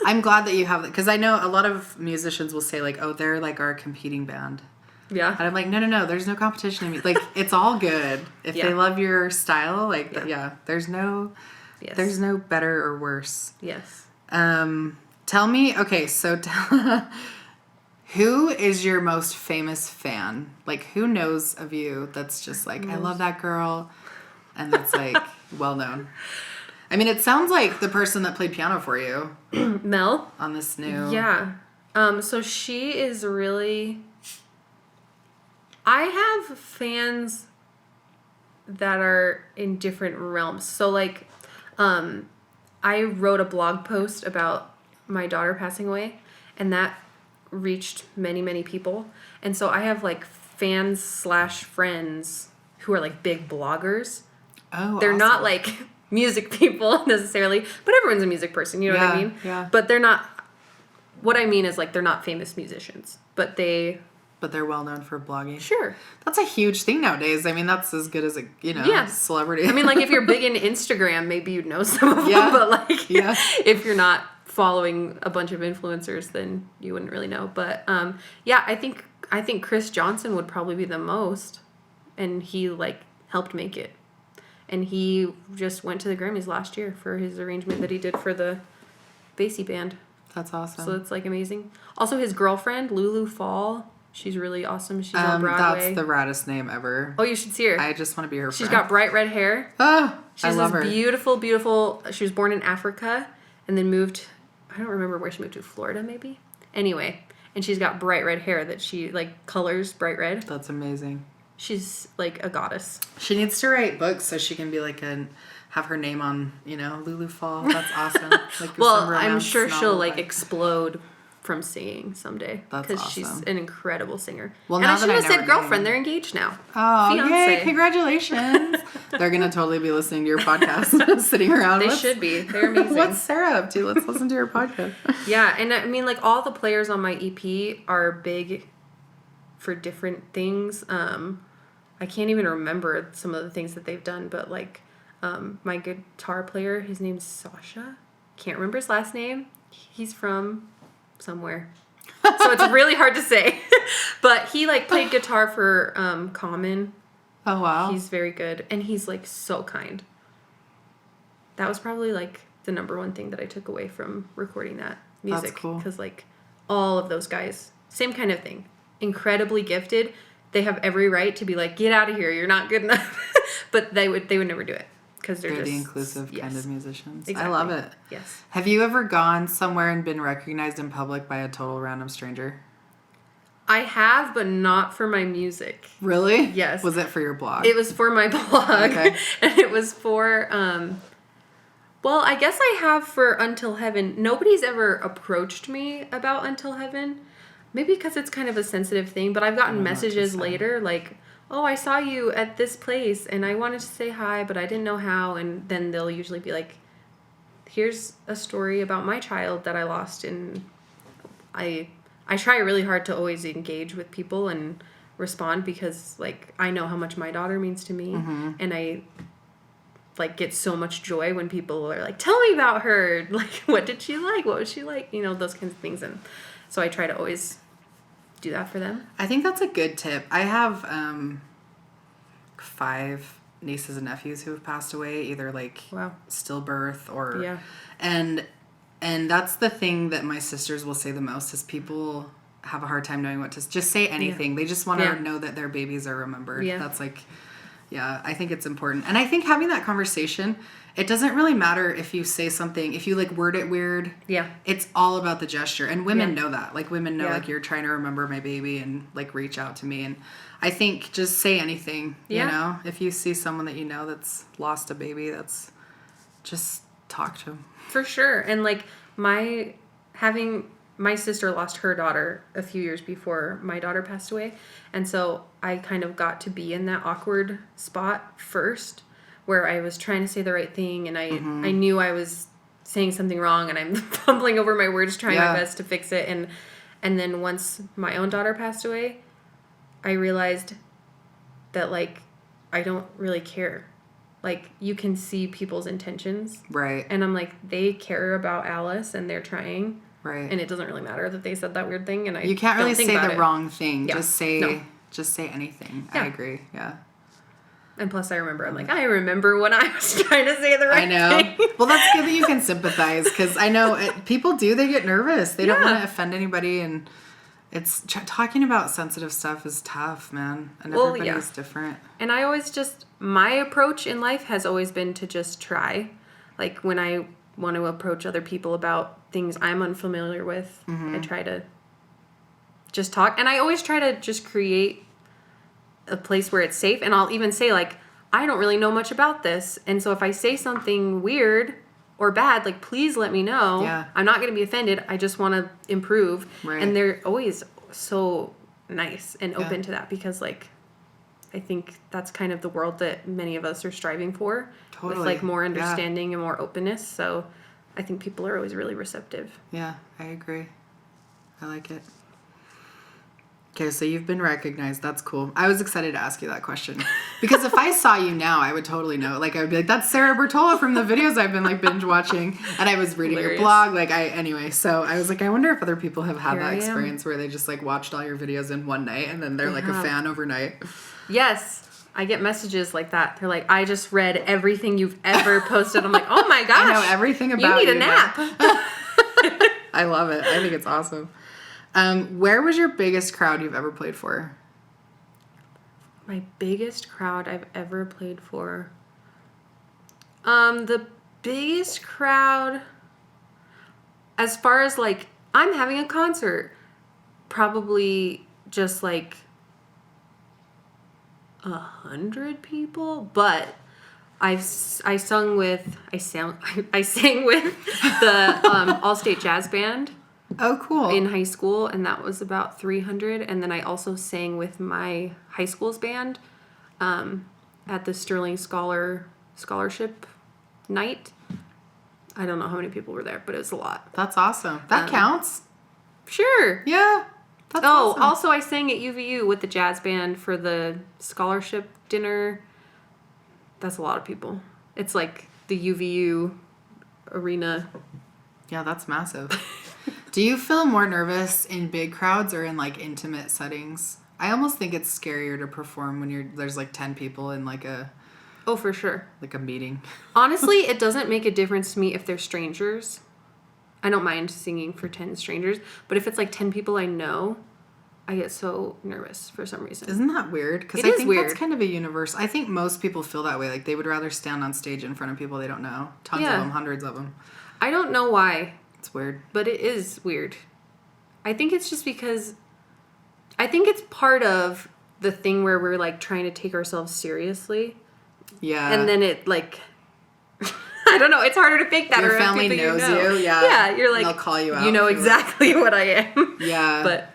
I'm glad that you have that, because I know a lot of musicians will say like, oh, they're like our competing band. Yeah. And I'm like, no, there's no competition in me. Like, it's all good. If they love your style, like, there's no better or worse. Yes. Tell me, okay, so who is your most famous fan? Like, who knows of you that's just like, I love that girl, and that's like well known? I mean, it sounds like the person that played piano for you. Mel? On this new... Yeah. So she is really... I have fans that are in different realms. So, like, I wrote a blog post about my daughter passing away, and that reached many, many people. And so I have, like, fans/friends who are, like, big bloggers. Oh, They're awesome. not, like... music people necessarily, but everyone's a music person, you know what I mean? Yeah. But they're not what I mean is, like, they're not famous musicians, but they're well known for blogging. Sure. That's a huge thing nowadays. I mean, that's as good as a, celebrity. I mean, like, if you're big in Instagram, maybe you'd know some of them, but, like, if you're not following a bunch of influencers, then you wouldn't really know. But, I think Chris Johnson would probably be the most, and he, like, helped make it. And he just went to the Grammys last year for his arrangement that he did for the Basie band. That's awesome. So it's, like, amazing. Also, his girlfriend, Lulu Fall, she's really awesome. She's on Broadway. That's the raddest name ever. Oh, you should see her. I just want to be her friend. She's got bright red hair. Oh, I love her. She's beautiful, beautiful. She was born in Africa and then moved, I don't remember where she moved to, Florida maybe? Anyway, and she's got bright red hair that she, like, colors bright red. That's amazing. She's, like, a goddess. She needs to write books so she can be, like, have her name on, Lulu Fall. That's awesome. Like, well, I'm sure she'll, like, explode from singing someday. That's awesome. Because she's an incredible singer. Well, and now I should have said girlfriend. They're engaged now. Oh, yay. Congratulations. They're going to totally be listening to your podcast, sitting around. They should be. They're amazing. What's Sarah up to? Let's listen to your podcast. Yeah, and I mean, like, all the players on my EP are big for different things. I can't even remember some of the things that they've done, but, like, my guitar player, his name's Sasha. Can't remember his last name. He's from somewhere. So it's really hard to say. But he, like, played guitar for Common. Oh, wow. He's very good. And he's, like, so kind. That was probably, like, the number one thing that I took away from recording that music. That's cool. Because, like, all of those guys, same kind of thing. Incredibly gifted. They have every right to be like, get out of here, you're not good enough. But they would never do it. Because they're just the inclusive kind of musicians. Exactly. I love it. Yes. Have you ever gone somewhere and been recognized in public by a total random stranger? I have, but not for my music. Really? Yes. Was it for your blog? It was for my blog. Okay. And it was for, well, I guess I have for Until Heaven. Nobody's ever approached me about Until Heaven. Maybe because it's kind of a sensitive thing, but I've gotten messages later like, oh, I saw you at this place and I wanted to say hi, but I didn't know how. And then they'll usually be like, here's a story about my child that I lost. And I try really hard to always engage with people and respond because, like, I know how much my daughter means to me. Mm-hmm. And I, like, get so much joy when people are like, tell me about her. Like, what did she like? What was she like? You know, those kinds of things. And so I try to always do that for them. I think that's a good tip. I have 5 nieces and nephews who have passed away, either like stillbirth or and that's the thing that my sisters will say the most is people have a hard time knowing what to just say anything. They just want to know that their babies are remembered. That's like I think it's important. And I think having that conversation, it doesn't really matter if you say something, if you like word it weird. Yeah. It's all about the gesture. And women know that. Like women know like you're trying to remember my baby and like reach out to me. And I think just say anything, you know, if you see someone that you know that's lost a baby, that's just talk to them. For sure. And like my sister lost her daughter a few years before my daughter passed away. And so I kind of got to be in that awkward spot first where I was trying to say the right thing and I knew I was saying something wrong and I'm fumbling over my words trying my best to fix it. And then once my own daughter passed away, I realized that like I don't really care. Like you can see people's intentions. Right. And I'm like, they care about Alice and they're trying. Right. And it doesn't really matter that they said that weird thing. And you can't really say the wrong thing. Yeah. Just say anything. Yeah. I agree. Yeah. And plus I remember when I was trying to say the right thing. Well, that's good that you can sympathize because I know people do. They get nervous. They don't want to offend anybody. And it's talking about sensitive stuff is tough, man. And everybody's different. And I always my approach in life has always been to just try. Like when I want to approach other people about things I'm unfamiliar with, I try to just talk. And I always try to just create a place where it's safe. And I'll even say, like, I don't really know much about this. And so if I say something weird or bad, like, please let me know. Yeah. I'm not going to be offended. I just want to improve. Right. And they're always so nice and open to that because, like, I think that's kind of the world that many of us are striving for. Totally. With, like, more understanding and more openness. So I think people are always really receptive. Yeah, I agree. I like it. Okay, so you've been recognized. That's cool. I was excited to ask you that question. Because if I saw you now, I would totally know. Like, I would be like, that's Sarah Bertola from the videos I've been, like, binge watching. And I was reading your blog. Anyway, so I was like, I wonder if other people have had that experience where they just, like, watched all your videos in one night and then they're, like, a fan overnight. Yes. I get messages like that. They're like, I just read everything you've ever posted. I'm like, oh my gosh. I know everything about you. You need a nap. I love it. I think it's awesome. Where was your biggest crowd you've ever played for? My biggest crowd I've ever played for. The biggest crowd, as far as like, I'm having a concert, probably just like 100 people, but I sang with the All-State Jazz Band. Oh, cool. In high school, and that was about 300. And then I also sang with my high school's band at the Sterling Scholarship Night. I don't know how many people were there, but it was a lot. That's awesome. That counts. Sure. Yeah. That's awesome. Also I sang at UVU with the jazz band for the scholarship dinner. That's a lot of people. It's like the UVU arena. Yeah, that's massive. Do you feel more nervous in big crowds or in like intimate settings? I almost think it's scarier to perform when there's like 10 people in like a... Oh, for sure. Like a meeting. Honestly, it doesn't make a difference to me if they're strangers. I don't mind singing for 10 strangers. But if it's like 10 people I know, I get so nervous for some reason. Isn't that weird? Because I think that's kind of a universe. I think most people feel that way. Like they would rather stand on stage in front of people they don't know. Tons of them, hundreds of them. I don't know why. It's weird. But it is weird. I think it's just because... I think it's part of the thing where we're like trying to take ourselves seriously. Yeah. And then it like... I don't know. It's harder to fake that your around family people knows you know. you. Yeah. Yeah. You're like... They'll call you out. You know exactly what I am. Yeah. But...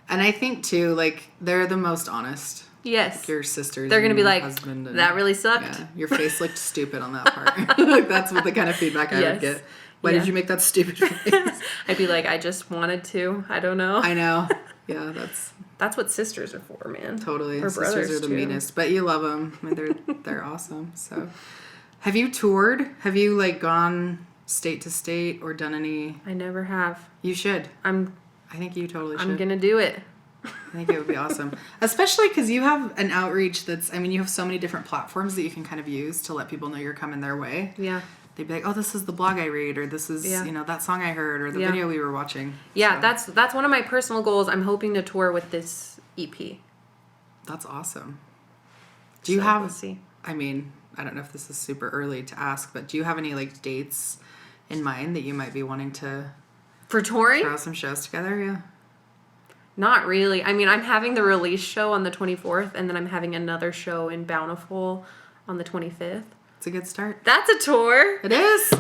And I think too, like, they're the most honest. Yes. Like your sisters. They're going to be like, husband and, that really sucked. Yeah, your face looked stupid on that part. Like, that's what the kind of feedback I would get. Why did you make that stupid face? I'd be like, I just wanted to. I don't know. I know. Yeah, that's what sisters are for, man. Totally. Or Sisters are the meanest. But you love them. I mean, they're awesome. So, have you toured? Have you, like, gone state to state or done any? I never have. You should. I think you totally should. I'm going to do it. I think it would be awesome. Especially because you have an outreach that's, I mean, you have so many different platforms that you can kind of use to let people know you're coming their way. Yeah. They'd be like, oh, this is the blog I read, or this is, that song I heard, or the video we were watching. Yeah, so. that's one of my personal goals. I'm hoping to tour with this EP. That's awesome. Do you have, we'll see. I mean, I don't know if this is super early to ask, but do you have any, like, dates in mind that you might be wanting to... For touring? Throw some shows together, yeah. Not really. I mean, I'm having the release show on the 24th, and then I'm having another show in Bountiful on the 25th. It's a good start. That's a tour. It is.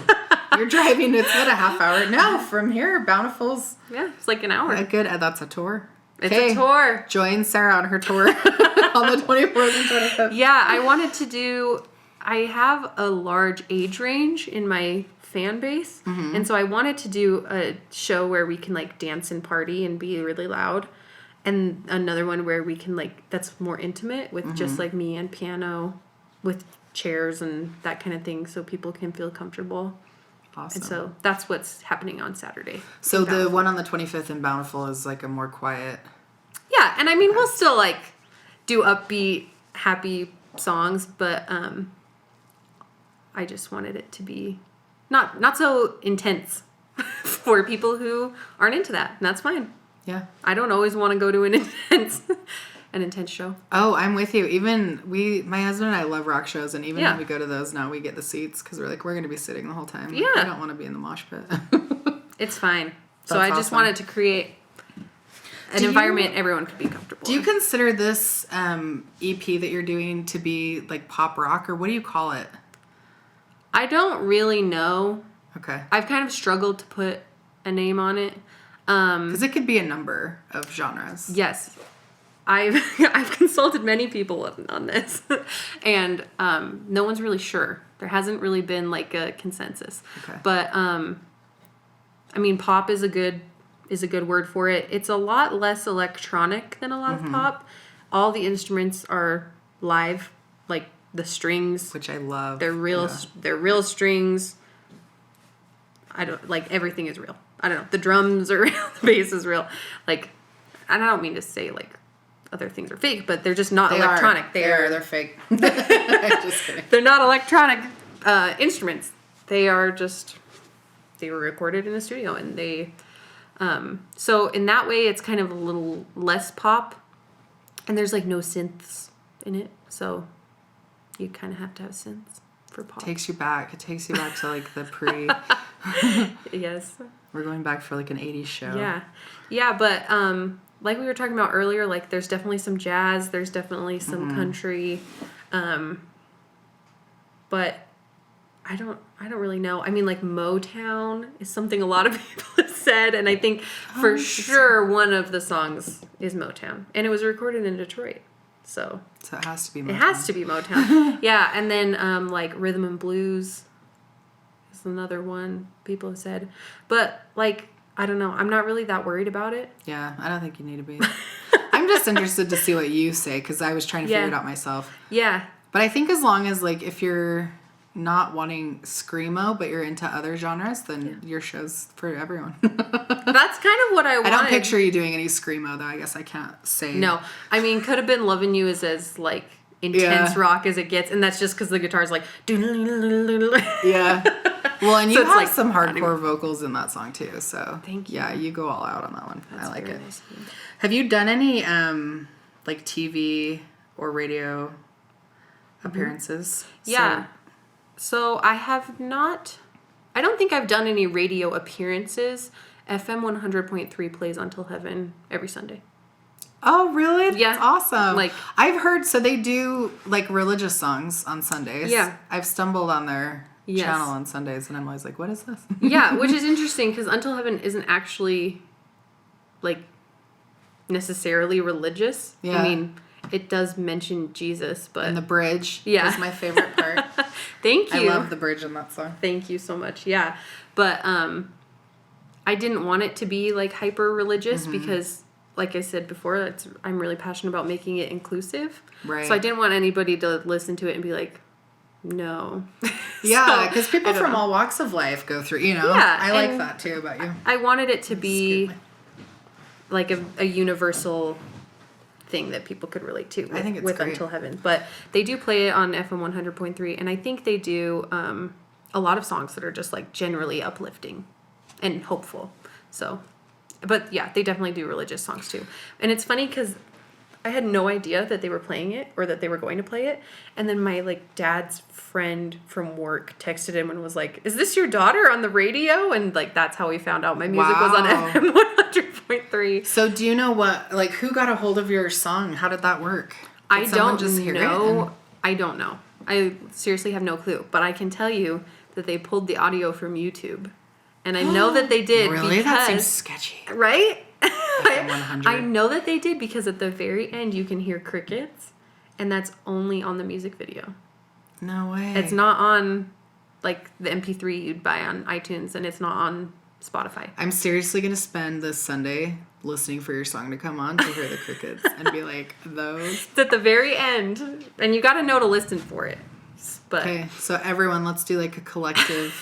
You're driving, it's about a half hour. No, from here, Bountiful's... Yeah, it's like an hour. That's a tour. It's a tour. Join Sarah on her tour on the 24th and 25th. Yeah, I wanted to do... I have a large age range in my fan base, and so I wanted to do a show where we can like dance and party and be really loud, and another one where we can like that's more intimate with just like me and piano with chairs and that kind of thing, so people can feel comfortable. Awesome. And so that's what's happening on Saturday. So the one on the 25th in Bountiful is like a more quiet. Yeah, and I mean we'll still like do upbeat, happy songs, but I just wanted it to be not so intense for people who aren't into that, and that's fine. Yeah. I don't always want to go to an intense show. Oh, I'm with you. Even my husband and I love rock shows, and even when we go to those now, we get the seats because we're like, we're going to be sitting the whole time. Yeah. I don't want to be in the mosh pit. It's fine. So I just wanted to create an environment everyone could be comfortable in. Do you consider this EP that you're doing to be like pop rock, or what do you call it? I don't really know. Okay. I've kind of struggled to put a name on it. Because it could be a number of genres. Yes. I've consulted many people on this, and no one's really sure. There hasn't really been like a consensus. Okay. But I mean, pop is a good is a good word for it. It's a lot less electronic than a lot of pop. All the instruments are live, like the strings, which I love. They're real. Yeah. They're real strings. I don't like everything is real. I don't know. The drums are real. The bass is real. Like, and I don't mean to say like other things are fake, but they're just not electronic. They're fake. Just kidding. They're not electronic instruments. They are just. They were recorded in a studio, and they. So in that way, it's kind of a little less pop, and there's like no synths in it, so you kind of have to have synths for pop. It takes you back to like the pre. Yes. We're going back for like an 80s show. Yeah, but like we were talking about earlier, like there's definitely some jazz, there's definitely some country, but I don't really know. I mean, like Motown is something a lot of people have said, and I think for sure one of the songs is Motown, and it was recorded in Detroit, so it has to be Motown. It has to be Motown. Yeah, and then like rhythm and blues is another one people have said, but like I don't know. I'm not really that worried about it. Yeah, I don't think you need to be. I'm just interested to see what you say because I was trying to figure it out myself. Yeah, but I think as long as like if you're not wanting screamo, but you're into other genres, then your show's for everyone. That's kind of what I wanted. I don't picture you doing any screamo, though. I guess I can't say. No. I mean, Could Have Been Loving You is as, like, intense rock as it gets, and that's just because the guitar's like... Yeah. Well, and you So it's have like, some hardcore vocals in that song, too, so... Thank you. Yeah, you go all out on that one. That's I like it. nice. Have you done any, like, TV or radio appearances? Yeah. So I have not... I don't think I've done any radio appearances. FM 100.3 plays Until Heaven every Sunday. Oh, really? Yeah. That's awesome. Like, I've heard, so they do, like, religious songs on Sundays. Yeah. I've stumbled on their channel on Sundays, and I'm always like, what is this? Yeah, which is interesting, because Until Heaven isn't actually, like, necessarily religious. Yeah. I mean, it does mention Jesus, but... And the bridge is my favorite part. Thank you. I love the bridge in that song. Thank you so much. Yeah. But I didn't want it to be like hyper religious because like I said before, I'm really passionate about making it inclusive. Right. So I didn't want anybody to listen to it and be like, no. Yeah, because people from all walks of life go through, you know. Yeah, I like that too about you. I wanted it to be like a universal thing that people could relate to. I think it's with great. Until Heaven. But they do play it on FM 100.3, and I think they do a lot of songs that are just like generally uplifting and hopeful. So, but yeah, they definitely do religious songs too. And it's funny because I had no idea that they were playing it or that they were going to play it. And then my like dad's friend from work texted him and was like, "Is this your daughter on the radio?" And like that's how we found out my music was on FM 100.3. So do you know what, like, who got a hold of your song? How did that work? I don't know. I don't know. I seriously have no clue. But I can tell you that they pulled the audio from YouTube. And I know that they did. Really? Because, that seems sketchy. Right? FM 100. I know that they did because at the very end you can hear crickets. And that's only on the music video. No way. It's not on like the MP3 you'd buy on iTunes, and it's not on Spotify. I'm seriously going to spend this Sunday listening for your song to come on to hear the crickets and be like, those. It's at the very end. And you got to know to listen for it. But okay, so everyone, let's do like a collective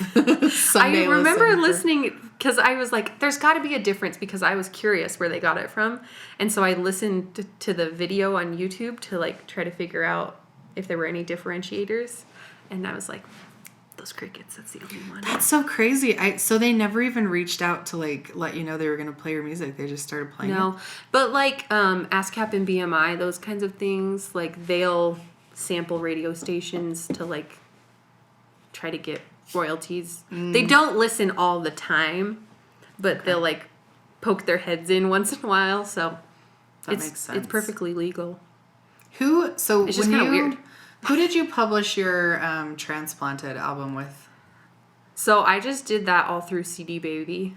Sunday. I remember listening because I was like, there's got to be a difference because I was curious where they got it from. And so I listened to the video on YouTube to like try to figure out if there were any differentiators. And I was like, those crickets, that's the only one. That's so crazy. So they never even reached out to like let you know they were going to play your music. They just started playing it? But like ASCAP and BMI, those kinds of things, like they'll sample radio stations to like try to get royalties. They don't listen all the time, but they'll like poke their heads in once in a while. So that makes sense. It's perfectly legal. It's just kind of weird. Who did you publish your Transplanted album with? So I just did that all through CD Baby.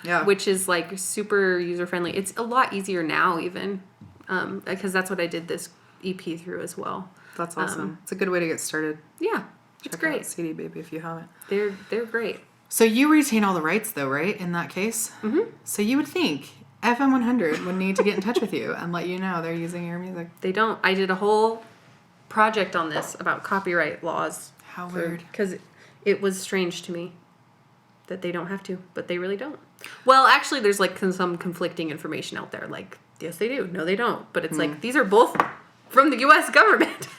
Yeah. Which is like super user friendly. It's a lot easier now even because that's what I did this EP through as well. That's awesome. It's a good way to get started. Yeah, it's Check great. out CD Baby if you have it. They're great. So you retain all the rights, though, right? In that case? Mm-hmm. So you would think FM 100 would need to get in touch with you and let you know they're using your music. They don't. I did a whole project on this about copyright laws. How weird. Because it was strange to me that they don't have to, but they really don't. Well, actually, there's like some conflicting information out there. Like, yes, they do. No, they don't. But it's like, these are both from the U.S. government.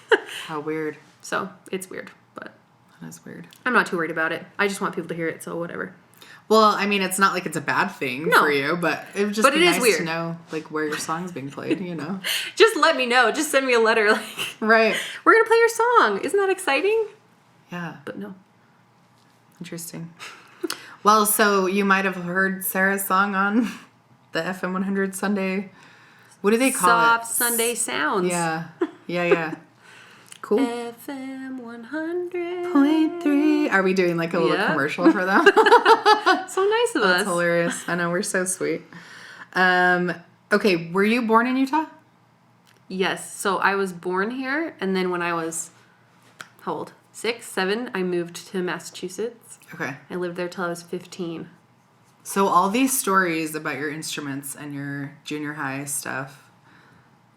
How weird. So it's weird, but that is weird. I'm not too worried about it. I just want people to hear it, so whatever. Well, I mean, it's not like it's a bad thing for you, but it would just be nice weird to know like where your song's being played, you know? Just let me know. Just send me a letter like, right. We're going to play your song. Isn't that exciting? Yeah. But no. Interesting. Well, so you might have heard Sarah's song on the FM 100 Sunday. What do they call Soft it? Sunday sounds. Yeah. Yeah. Cool. FM 100. 0.3. Are we doing like a little commercial for them? So nice of us. That's hilarious. I know, we're so sweet. Okay, were you born in Utah? Yes. So I was born here, and then when I was, how old? 6, 7, I moved to Massachusetts. Okay. I lived there till I was 15. So all these stories about your instruments and your junior high stuff,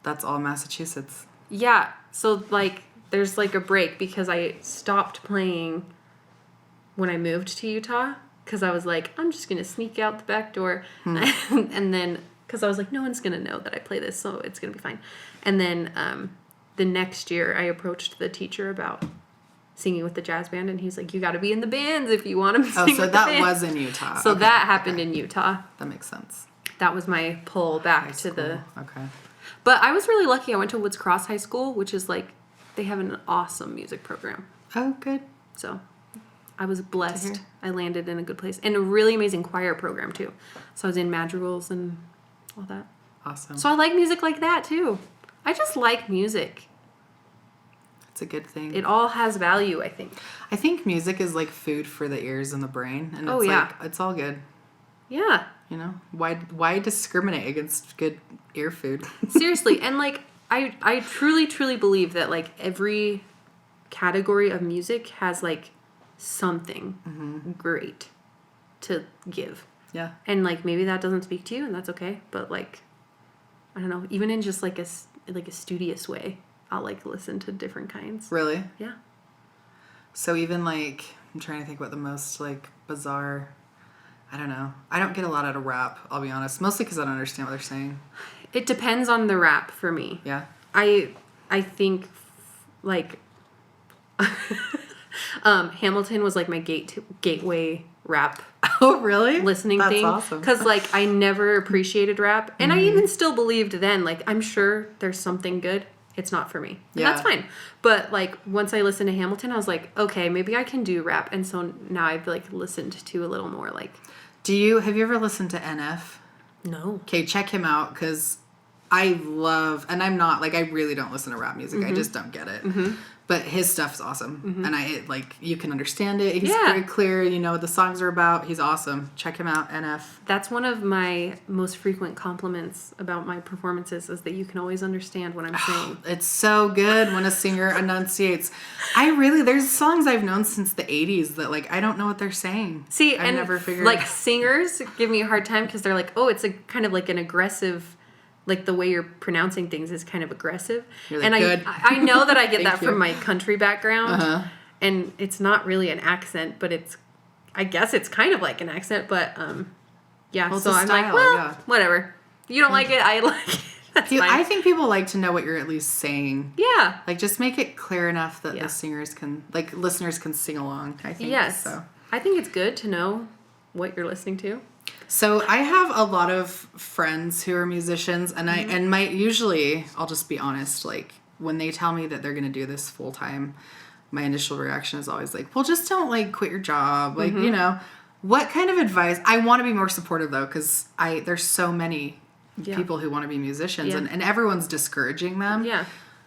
that's all Massachusetts. Yeah. So like there's like a break because I stopped playing when I moved to Utah because I was like, I'm just going to sneak out the back door. And then because I was like, no one's going to know that I play this, so it's going to be fine. And then the next year I approached the teacher about singing with the jazz band, and he's like, you got to be in the bands if you want to sing with so the that band. was in Utah. So that happened in Utah. That makes sense. That was my pull back High to school. the... Okay. But I was really lucky. I went to Woods Cross High School, which is like, they have an awesome music program. Oh, good. So I was blessed. I landed in a good place. And a really amazing choir program, too. So I was in madrigals and all that. Awesome. So I like music like that, too. I just like music. It's a good thing. It all has value, I think. I think music is like food for the ears and the brain. And Oh, it's yeah. like, it's all good. Yeah. You know? Why discriminate against good ear food? Seriously. And like, I truly, truly believe that like every category of music has like something great to give. Yeah. And like maybe that doesn't speak to you, and that's okay. But like, I don't know, even in just like a studious way, I'll like listen to different kinds. Really? Yeah. So even like, I'm trying to think what the most like bizarre, I don't know. I don't get a lot out of rap, I'll be honest. Mostly because I don't understand what they're saying. It depends on the rap for me. Yeah. I think like Hamilton was like my gateway rap Oh, really? listening That's thing. awesome. Because like I never appreciated rap, and I even still believed then like I'm sure there's something good. It's not for me. And Yeah. that's fine. But like once I listened to Hamilton, I was like, okay, maybe I can do rap. And so now I've like listened to a little more like. Have you ever listened to NF? No. Okay, check him out because I love, and I'm not, like, I really don't listen to rap music. I just don't get it. But his stuff's awesome. And you can understand it. He's very clear. You know what the songs are about. He's awesome. Check him out, NF. That's one of my most frequent compliments about my performances is that you can always understand what I'm saying. It's so good when a singer enunciates. There's songs I've known since the 80s that, like, I don't know what they're saying. See, I've and never figured like singers give me a hard time because they're like, oh, it's a kind of like an aggressive, like the way you're pronouncing things is kind of aggressive. You're like, and good. I know that I get Thank that you. from my country background. And it's not really an accent, but I guess it's kind of like an accent, but yeah. Well, it's so a I'm like, style, well, yeah. whatever. You don't like it, I like it. That's fine. I think people like to know what you're at least saying. Yeah. Like, just make it clear enough that Yeah. the singers can, like, listeners can sing along, I think. Yes. So. I think it's good to know what you're listening to. So I have a lot of friends who are musicians, and usually, I'll just be honest, like, when they tell me that they're going to do this full time, my initial reaction is always like, well, just don't, like, quit your job. Like, you know, what kind of advice? I want to be more supportive, though, because there's so many people who want to be musicians, and everyone's discouraging them. Yeah.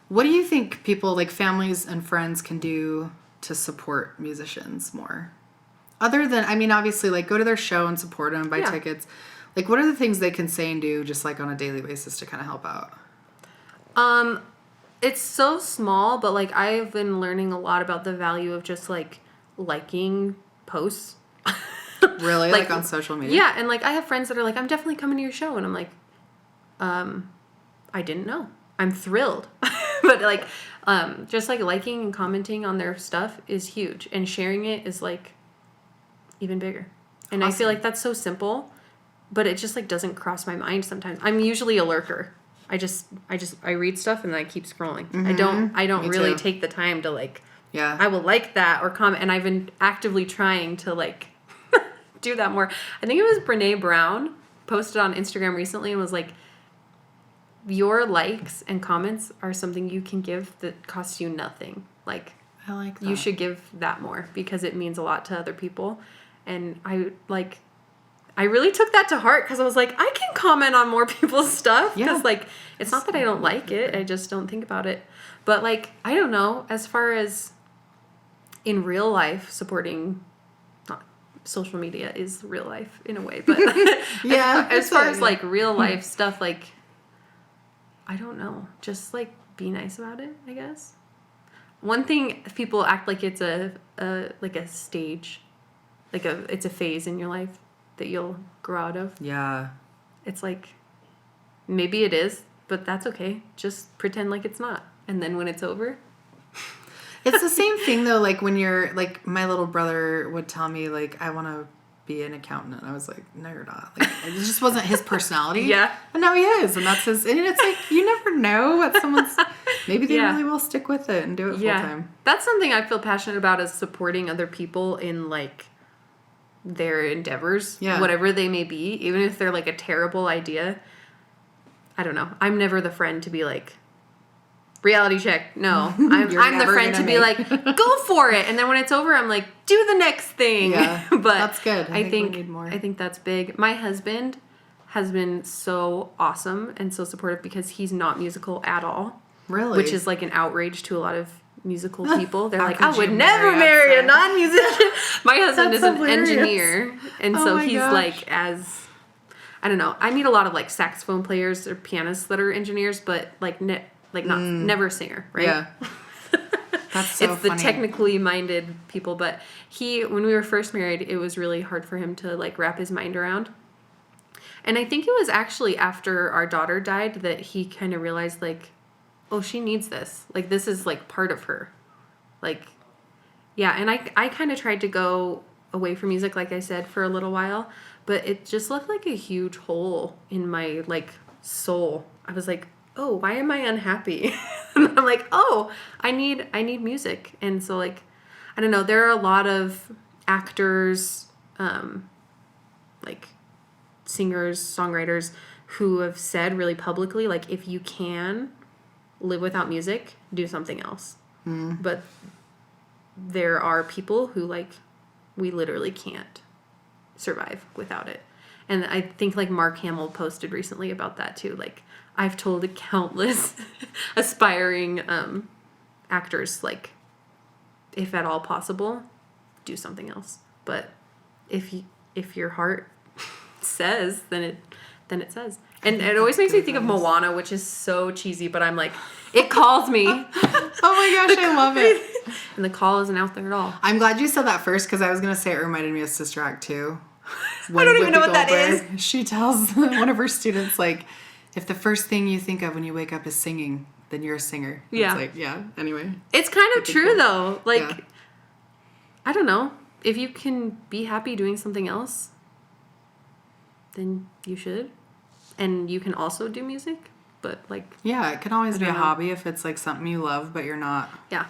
What do you think people, like families and friends, can do to support musicians more? Other than, I mean, obviously, like, go to their show and support them, buy tickets. Like, what are the things they can say and do just, like, on a daily basis to kind of help out? It's so small, but, like, I've been learning a lot about the value of just, like, liking posts. Really? Like on social media? Yeah, and like I have friends that are like, I'm definitely coming to your show, and I'm like, I didn't know. I'm thrilled. But like, just like liking and commenting on their stuff is huge, and sharing it is like even bigger. And awesome. I feel like that's so simple, but it just like doesn't cross my mind sometimes. I'm usually a lurker. I read stuff and then I keep scrolling. Mm-hmm. I don't really take the time to like, I will like that or comment. And I've been actively trying to like do that more. I think it was Brene Brown posted on Instagram recently and was like, your likes and comments are something you can give that costs you nothing. Like, I like that. You should give that more because it means a lot to other people. And I really took that to heart because I was like, I can comment on more people's stuff because like it's not that I don't like it, I just don't think about it. But like, I don't know, as far as in real life supporting, not social media is real life in a way, but as far as like real life stuff, like I don't know, just like be nice about it, I guess. One thing, people act like it's a stage, like it's a phase in your life that you'll grow out of. Yeah. It's like, maybe it is, but that's okay. Just pretend like it's not. And then when it's over. It's the same thing though, like when you're, like my little brother would tell me like, I want to be an accountant. And I was like, no, you're not. Like, it just wasn't his personality. Yeah. And now he is. And that's his, and it's like, you never know what someone's, maybe they really will stick with it and do it full time. That's something I feel passionate about, is supporting other people in like their endeavors, whatever they may be, even if they're like a terrible idea. I don't know. I'm never the friend to be like, reality check. No, I'm the friend to be like, go for it. And then when it's over, I'm like, do the next thing. Yeah, but that's good. I think we need more. I think that's big. My husband has been so awesome and so supportive because he's not musical at all. Really? Which is like an outrage to a lot of musical people. They're like, I would never marry a non-musician. My husband is an engineer, and so he's like, as I don't know, I meet a lot of like saxophone players or pianists that are engineers, but like never a singer, right? Yeah. That's so it's funny. The technically minded people. But when we were first married, it was really hard for him to like wrap his mind around. And I think it was actually after our daughter died that he kind of realized like, oh, she needs this. Like, this is like part of her. Like, yeah. And I kind of tried to go away from music, like I said, for a little while, but it just left like a huge hole in my like soul. I was like, oh, why am I unhappy? And I'm like, oh, I need music. And so like, I don't know, there are a lot of actors, like singers, songwriters who have said really publicly, like, if you can live without music, do something else. But there are people who like, we literally can't survive without it. And I think like Mark Hamill posted recently about that too. Like, I've told countless aspiring actors, like, if at all possible, do something else. But if your heart says, then it says. And it always makes me think of Moana, which is so cheesy, but I'm like, it calls me. Oh my gosh, I love it. And the call isn't out there at all. I'm glad you said that first, because I was going to say it reminded me of Sister Act 2. I don't even know what that is. She tells one of her students, like, if the first thing you think of when you wake up is singing, then you're a singer. Yeah. It's like, anyway. It's kind of true, though. Like, I don't know. If you can be happy doing something else, then you should. And you can also do music, but like... Yeah, it can always be a hobby if it's like something you love, but you're not... Yeah.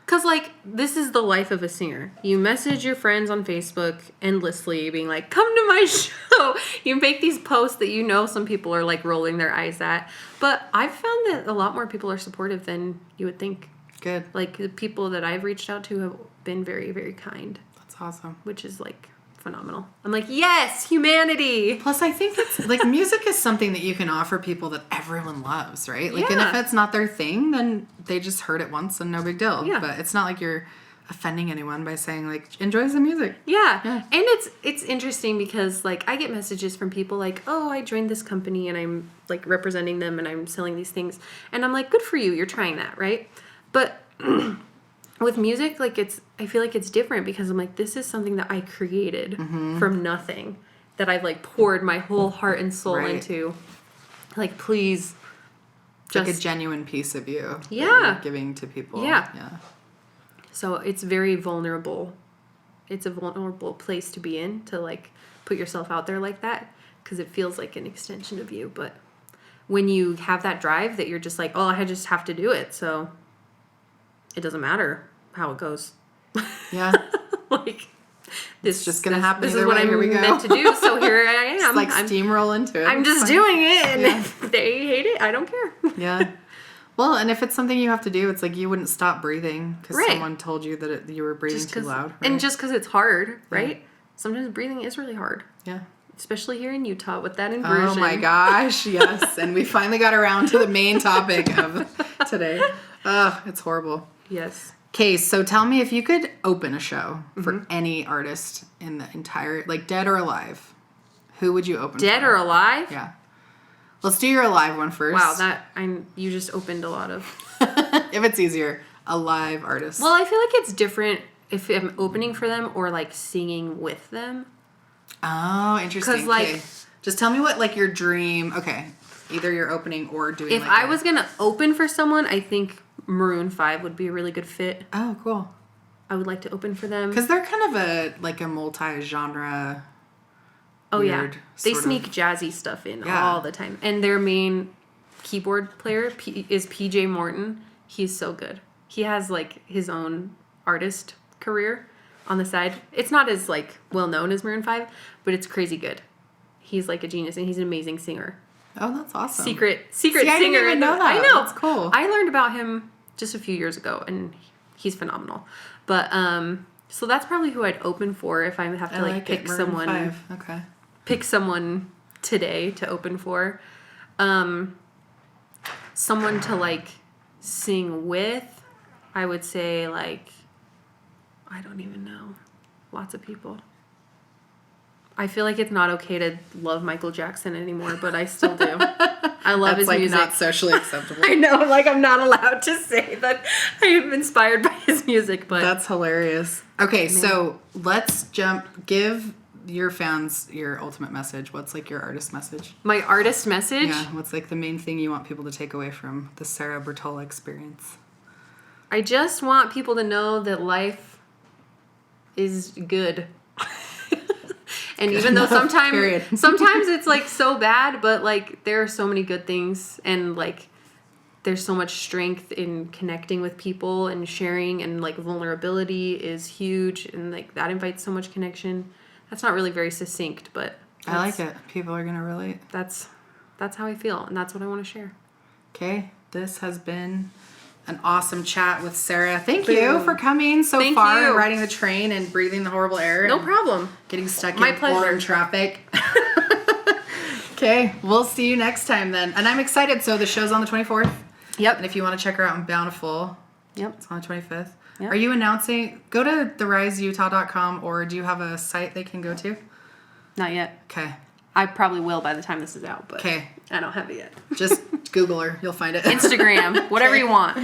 Because like, this is the life of a singer. You message your friends on Facebook endlessly being like, come to my show. You make these posts that you know some people are like rolling their eyes at. But I've found that a lot more people are supportive than you would think. Good. Like, the people that I've reached out to have been very, very kind. That's awesome. Which is like... phenomenal. I'm like, yes, humanity. Plus, I think it's like music is something that you can offer people that everyone loves, right? Like, and if it's not their thing, then they just heard it once and no big deal. Yeah. But it's not like you're offending anyone by saying like, enjoy the music. Yeah. And it's interesting because like I get messages from people like, oh, I joined this company and I'm like representing them and I'm selling these things. And I'm like, good for you. You're trying that, right? But with music, like I feel like it's different because I'm like, this is something that I created from nothing, that I've like poured my whole heart and soul into. Like, please, just like a genuine piece of you. Yeah. That you're giving to people. Yeah. Yeah. So it's very vulnerable. It's a vulnerable place to be in, to like put yourself out there like that, because it feels like an extension of you. But when you have that drive that you're just like, oh, I just have to do it, so it doesn't matter how it goes. Yeah. Like, it's just gonna happen. This is what I'm meant to do, so here I am. Just like steamroll into it. I'm just doing it, and if they hate it, I don't care. Yeah. Well, and if it's something you have to do, it's like you wouldn't stop breathing because someone told you that you were breathing too loud. Right? And just because it's hard, right? Yeah. Sometimes breathing is really hard. Yeah. Especially here in Utah with that inversion. Oh my gosh, yes. And we finally got around to the main topic of today. Ugh, it's horrible. Yes. Okay, so tell me, if you could open a show for any artist in the entire, like dead or alive, who would you open Dead for? or alive? Yeah. Let's do your alive one first. Wow, you just opened a lot of. If it's easier, a live artist. Well, I feel like it's different if I'm opening for them or like singing with them. Oh, interesting. 'Cause, like, okay. Just tell me what like your dream. Okay, either you're opening or doing. If I was gonna open for someone, I think Maroon 5 would be a really good fit. Oh, cool. I would like to open for them because they're kind of a multi-genre. Oh yeah, they sneak jazzy stuff in all the time, and their main keyboard player is PJ Morton. He's so good. He has like his own artist career on the side. It's not as like well known as Maroon 5, but it's crazy good. He's like a genius, and he's an amazing singer. Oh, that's awesome. Secret See, singer. I didn't even know that. I know. That's cool. I learned about him just a few years ago, and he's phenomenal. But so that's probably who I'd open for if I have to like pick someone. 5. Okay. Pick someone today to open for. Someone to like sing with. I would say like, I don't even know. Lots of people. I feel like it's not okay to love Michael Jackson anymore, but I still do. I love his music. That's not socially acceptable. I know, like I'm not allowed to say that I am inspired by his music, but that's hilarious. Okay, so let's give your fans your ultimate message. What's like your artist message? My artist message? Yeah, what's like the main thing you want people to take away from the Sarah Bertola experience? I just want people to know that life is good. And good even though sometimes it's like so bad, but like there are so many good things, and like there's so much strength in connecting with people and sharing, and like vulnerability is huge, and like that invites so much connection. That's not really very succinct, but I like it. People are going to relate. That's how I feel, and that's what I want to share. Okay, this has been an awesome chat with Sarah. Thank you for coming so far and riding the train and breathing the horrible air. No problem. Getting stuck in foreign traffic. Okay, we'll see you next time then. And I'm excited. So the show's on the 24th. Yep. And if you want to check her out in Bountiful, it's on the 25th. Yep. Are you announcing? Go to theriseutah.com, or do you have a site they can go to? Not yet. Okay. I probably will by the time this is out, but I don't have it yet. Just Google her. You'll find it. Instagram, whatever you want.